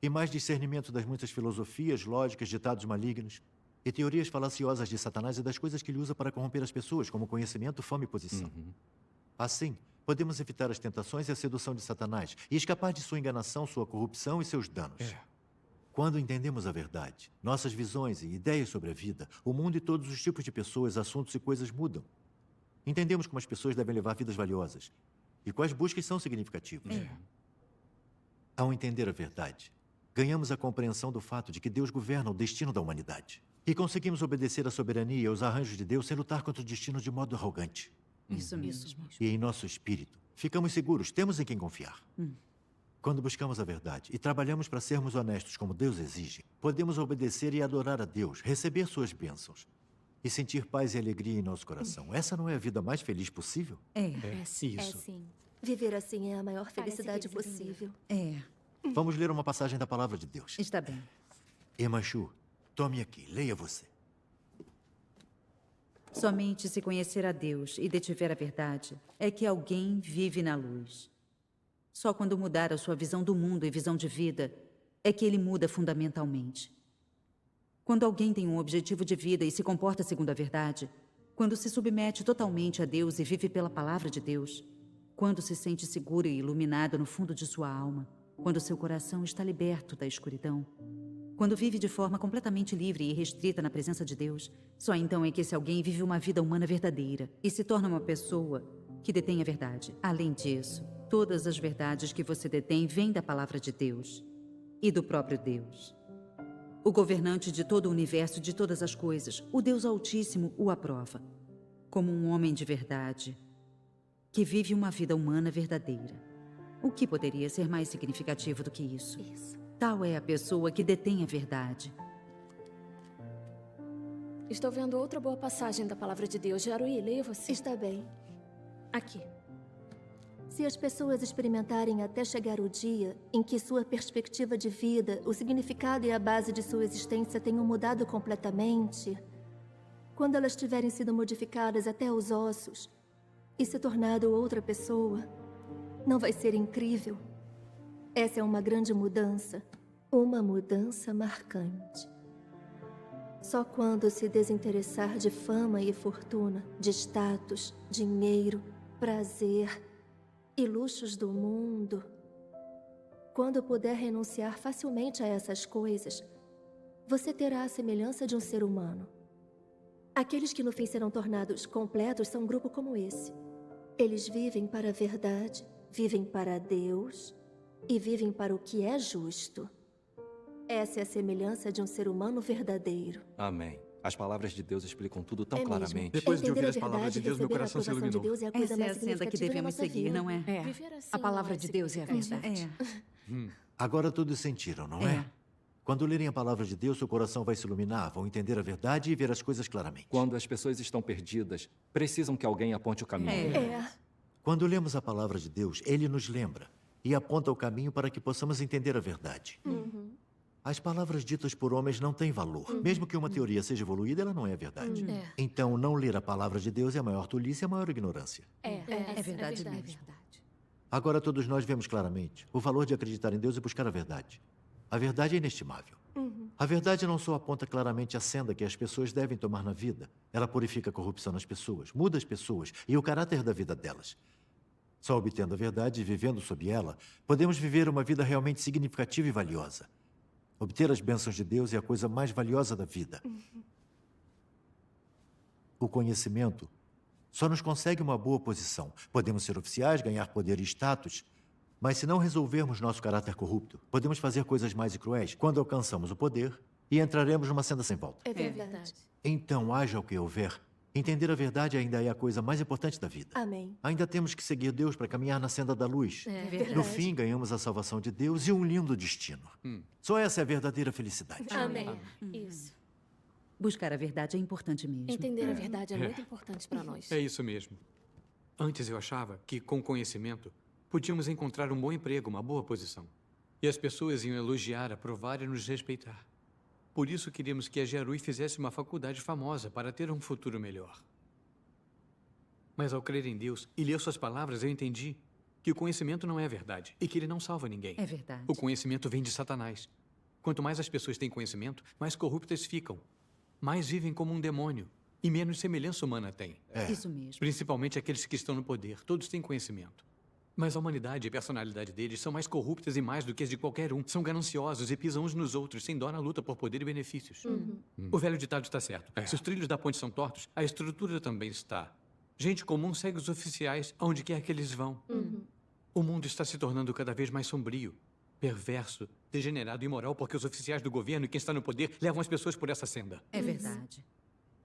E mais discernimento das muitas filosofias, lógicas, ditados malignos e teorias falaciosas de Satanás e das coisas que ele usa para corromper as pessoas, como conhecimento, fama e posição. Assim, podemos evitar as tentações e a sedução de Satanás e escapar de sua enganação, sua corrupção e seus danos. Quando entendemos a verdade, nossas visões e ideias sobre a vida, o mundo e todos os tipos de pessoas, assuntos e coisas mudam. Entendemos como as pessoas devem levar vidas valiosas e quais buscas são significativas. Ao entender a verdade, ganhamos a compreensão do fato de que Deus governa o destino da humanidade. E conseguimos obedecer à soberania e aos arranjos de Deus sem lutar contra o destino de modo arrogante. Isso mesmo. E em nosso espírito, ficamos seguros, temos em quem confiar. Quando buscamos a verdade e trabalhamos para sermos honestos como Deus exige, podemos obedecer e adorar a Deus, receber suas bênçãos e sentir paz e alegria em nosso coração. Essa não é a vida mais feliz possível? Sim. Viver assim é a maior felicidade possível. Vamos ler uma passagem da palavra de Deus. Está bem. Emashu, tome aqui, leia você. Somente se conhecer a Deus e detiver a verdade é que alguém vive na luz. Só quando mudar a sua visão do mundo e visão de vida é que ele muda fundamentalmente. Quando alguém tem um objetivo de vida e se comporta segundo a verdade, quando se submete totalmente a Deus e vive pela palavra de Deus, quando se sente seguro e iluminado no fundo de sua alma, quando seu coração está liberto da escuridão, quando vive de forma completamente livre e restrita na presença de Deus, só então é que esse alguém vive uma vida humana verdadeira e se torna uma pessoa que detém a verdade. Além disso, todas as verdades que você detém vêm da palavra de Deus e do próprio Deus. O governante de todo o universo, de todas as coisas, o Deus Altíssimo o aprova como um homem de verdade que vive uma vida humana verdadeira. O que poderia ser mais significativo do que isso? Tal é a pessoa que detém a verdade. Estou vendo outra boa passagem da palavra de Deus. Jaruí, leia você. Está bem. Aqui. Se as pessoas experimentarem até chegar o dia em que sua perspectiva de vida, o significado e a base de sua existência tenham mudado completamente, quando elas tiverem sido modificadas até os ossos e se tornado outra pessoa, não vai ser incrível? Essa é uma grande mudança, uma mudança marcante. Só quando se desinteressar de fama e fortuna, de status, dinheiro, prazer e luxos do mundo, quando puder renunciar facilmente a essas coisas, você terá a semelhança de um ser humano. Aqueles que no fim serão tornados completos são um grupo como esse. Eles vivem para a verdade, vivem para Deus e vivem para o que é justo. Essa é a semelhança de um ser humano verdadeiro. Amém. As palavras de Deus explicam tudo tão É mesmo. claramente. Depois de Entender ouvir a as palavras de verdade, Deus, meu receber a coração se aprovação de iluminou. Deus é a coisa Essa é mais a senda que significativa da devemos nossa seguir, vida. não é? É. Viver assim A palavra não é de Deus é a verdade. Agora todos sentiram, não é? Quando lerem a palavra de Deus, seu coração vai se iluminar, vão entender a verdade e ver as coisas claramente. Quando as pessoas estão perdidas, precisam que alguém aponte o caminho. Quando lemos a palavra de Deus, ele nos lembra e aponta o caminho para que possamos entender a verdade. As palavras ditas por homens não têm valor. Mesmo que uma teoria seja evoluída, ela não é verdade. Então, não ler a palavra de Deus é a maior tolice e a maior ignorância. É verdade mesmo. Agora todos nós vemos claramente o valor de acreditar em Deus e buscar a verdade. A verdade é inestimável. A verdade não só aponta claramente a senda que as pessoas devem tomar na vida, ela purifica a corrupção nas pessoas, muda as pessoas e o caráter da vida delas. Só obtendo a verdade e vivendo sob ela, podemos viver uma vida realmente significativa e valiosa. Obter as bênçãos de Deus é a coisa mais valiosa da vida. O conhecimento só nos consegue uma boa posição. Podemos ser oficiais, ganhar poder e status, mas se não resolvermos nosso caráter corrupto, podemos fazer coisas mais cruéis quando alcançamos o poder e entraremos numa senda sem volta. É verdade. Então, haja o que houver, entender a verdade ainda é a coisa mais importante da vida. Amém. Ainda temos que seguir Deus para caminhar na senda da luz. É verdade. No fim, ganhamos a salvação de Deus e um lindo destino. Só essa é a verdadeira felicidade. Amém. Isso. Buscar a verdade é importante mesmo. Entender a verdade é muito importante para nós. É isso mesmo. Antes eu achava que, com conhecimento, podíamos encontrar um bom emprego, uma boa posição. E as pessoas iam elogiar, aprovar e nos respeitar. Por isso queríamos que a Gerui fizesse uma faculdade famosa para ter um futuro melhor. Mas ao crer em Deus e ler suas palavras, eu entendi que o conhecimento não é verdade e que ele não salva ninguém. É verdade. O conhecimento vem de Satanás. Quanto mais as pessoas têm conhecimento, mais corruptas ficam. Mais vivem como um demônio e menos semelhança humana têm. Isso mesmo. Principalmente aqueles que estão no poder. Todos têm conhecimento. Mas a humanidade e a personalidade deles são mais corruptas e mais do que as de qualquer um. São gananciosos e pisam uns nos outros, sem dó na luta por poder e benefícios. O velho ditado está certo. Se os trilhos da ponte são tortos, a estrutura também está. Gente comum segue os oficiais aonde quer que eles vão. O mundo está se tornando cada vez mais sombrio, perverso, degenerado e imoral porque os oficiais do governo e quem está no poder levam as pessoas por essa senda. É verdade.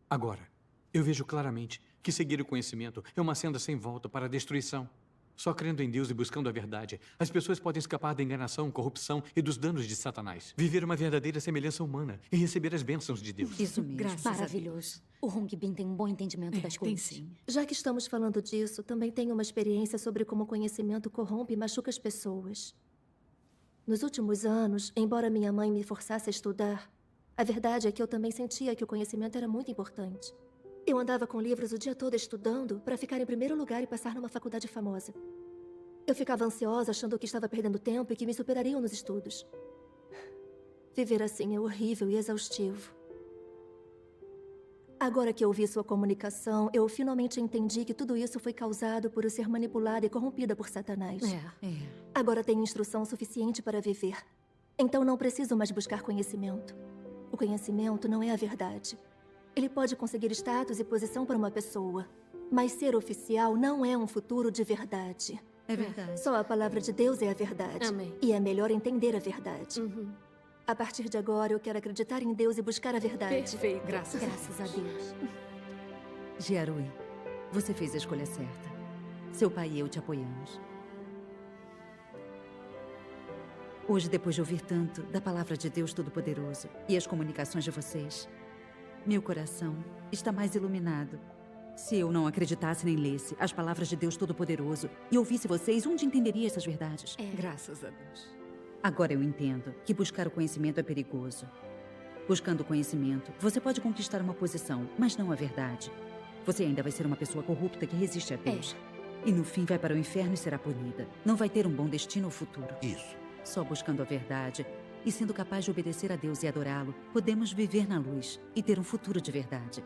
Agora, eu vejo claramente que seguir o conhecimento é uma senda sem volta para a destruição. Só crendo em Deus e buscando a verdade, as pessoas podem escapar da enganação, corrupção e dos danos de Satanás. Viver uma verdadeira semelhança humana e receber as bênçãos de Deus. Isso mesmo. Graças Maravilhoso. O Hong Bin tem um bom entendimento das coisas. Tem sim. Já que estamos falando disso, também tenho uma experiência sobre como o conhecimento corrompe e machuca as pessoas. Nos últimos anos, embora minha mãe me forçasse a estudar, a verdade é que eu também sentia que o conhecimento era muito importante. Eu andava com livros o dia todo estudando para ficar em primeiro lugar e passar numa faculdade famosa. Eu ficava ansiosa, achando que estava perdendo tempo e que me superariam nos estudos. Viver assim é horrível e exaustivo. Agora que ouvi sua comunicação, eu finalmente entendi que tudo isso foi causado por eu ser manipulada e corrompida por Satanás. Agora tenho instrução suficiente para viver. Então não preciso mais buscar conhecimento. O conhecimento não é a verdade. Ele pode conseguir status e posição para uma pessoa, mas ser oficial não é um futuro de verdade. É verdade. Só a palavra de Deus é a verdade. Amém. E é melhor entender a verdade. A partir de agora, eu quero acreditar em Deus e buscar a verdade. Perfeito. Graças a Deus. Gerui, você fez a escolha certa. Seu pai e eu te apoiamos. Hoje, depois de ouvir tanto da palavra de Deus Todo-Poderoso e as comunicações de vocês, meu coração está mais iluminado. Se eu não acreditasse nem lesse as palavras de Deus Todo-Poderoso e ouvisse vocês, onde entenderia essas verdades? Graças a Deus. Agora eu entendo que buscar o conhecimento é perigoso. Buscando o conhecimento, você pode conquistar uma posição, mas não a verdade. Você ainda vai ser uma pessoa corrupta que resiste a Deus. E no fim vai para o inferno e será punida. Não vai ter um bom destino ou futuro. Isso. Só buscando a verdade e sendo capaz de obedecer a Deus e adorá-lo, podemos viver na luz e ter um futuro de verdade.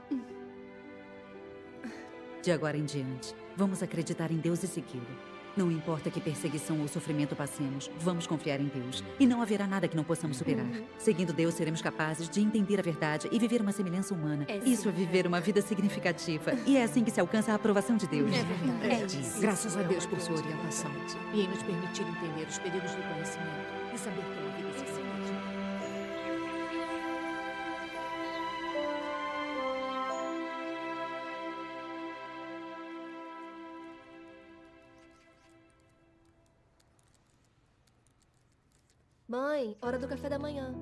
De agora em diante, vamos acreditar em Deus e segui-lo. Não importa que perseguição ou sofrimento passemos, vamos confiar em Deus. E não haverá nada que não possamos superar. Seguindo Deus, seremos capazes de entender a verdade e viver uma semelhança humana. Isso é viver uma vida significativa. E é assim que se alcança a aprovação de Deus. É verdade. É isso. Graças a Deus por sua orientação e em nos permitir entender os perigos do conhecimento e saber que uma vida se segue. Mãe, hora do café da manhã.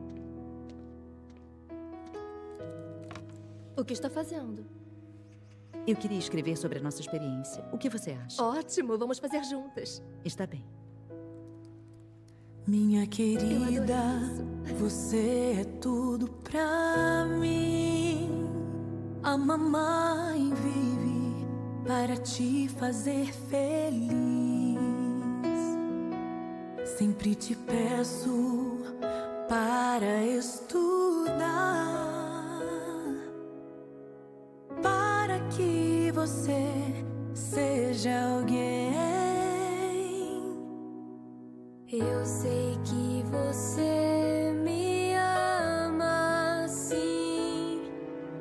O que está fazendo? Eu queria escrever sobre a nossa experiência. O que você acha? Ótimo, vamos fazer juntas. Está bem. Minha querida, você é tudo pra mim. A mamãe vive para te fazer feliz. Sempre te peço para estudar, para que você seja alguém. Eu sei que você me ama, sim,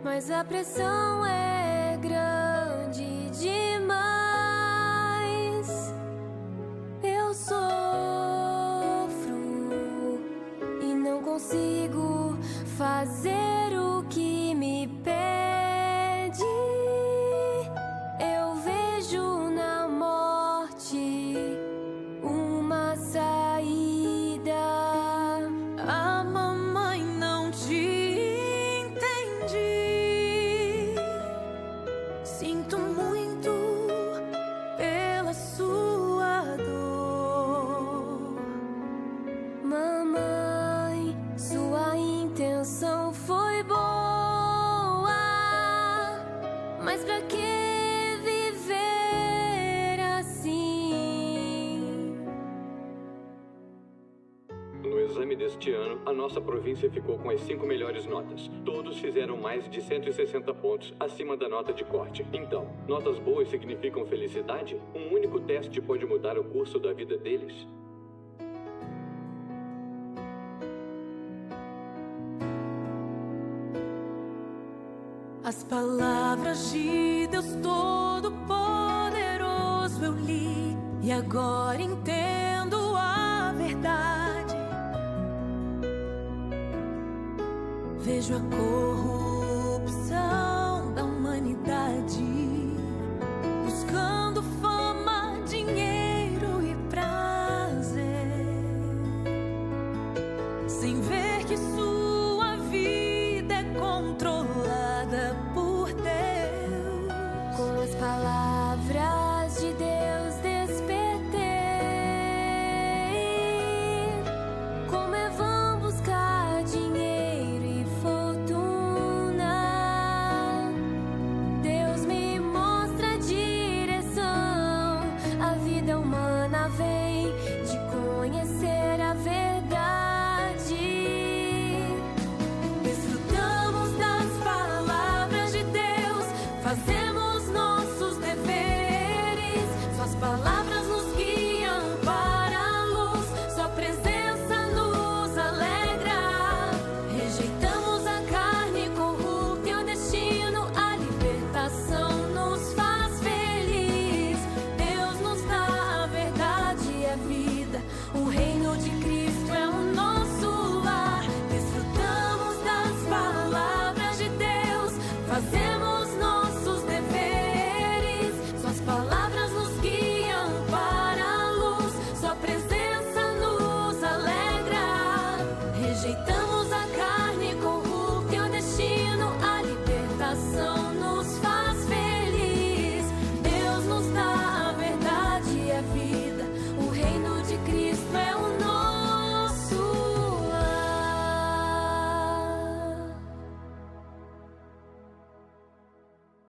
mas a pressão é grande demais. Eu sofro e não consigo fazer o que me pede. Eu vejo na morte uma saída. A mamãe não te entende. Sinto muito pela sua dor. Mamãe, sua intenção foi boa, mas pra que viver assim? No exame deste ano, a nossa província ficou com as 5 melhores notas. Todos fizeram mais de 160 pontos acima da nota de corte. Então, notas boas significam felicidade? Um único teste pode mudar o curso da vida deles? As palavras de Deus Todo-Poderoso eu li e agora entendo a verdade. Vejo a corrupção da humanidade, buscando fama, dinheiro e prazer, sem ver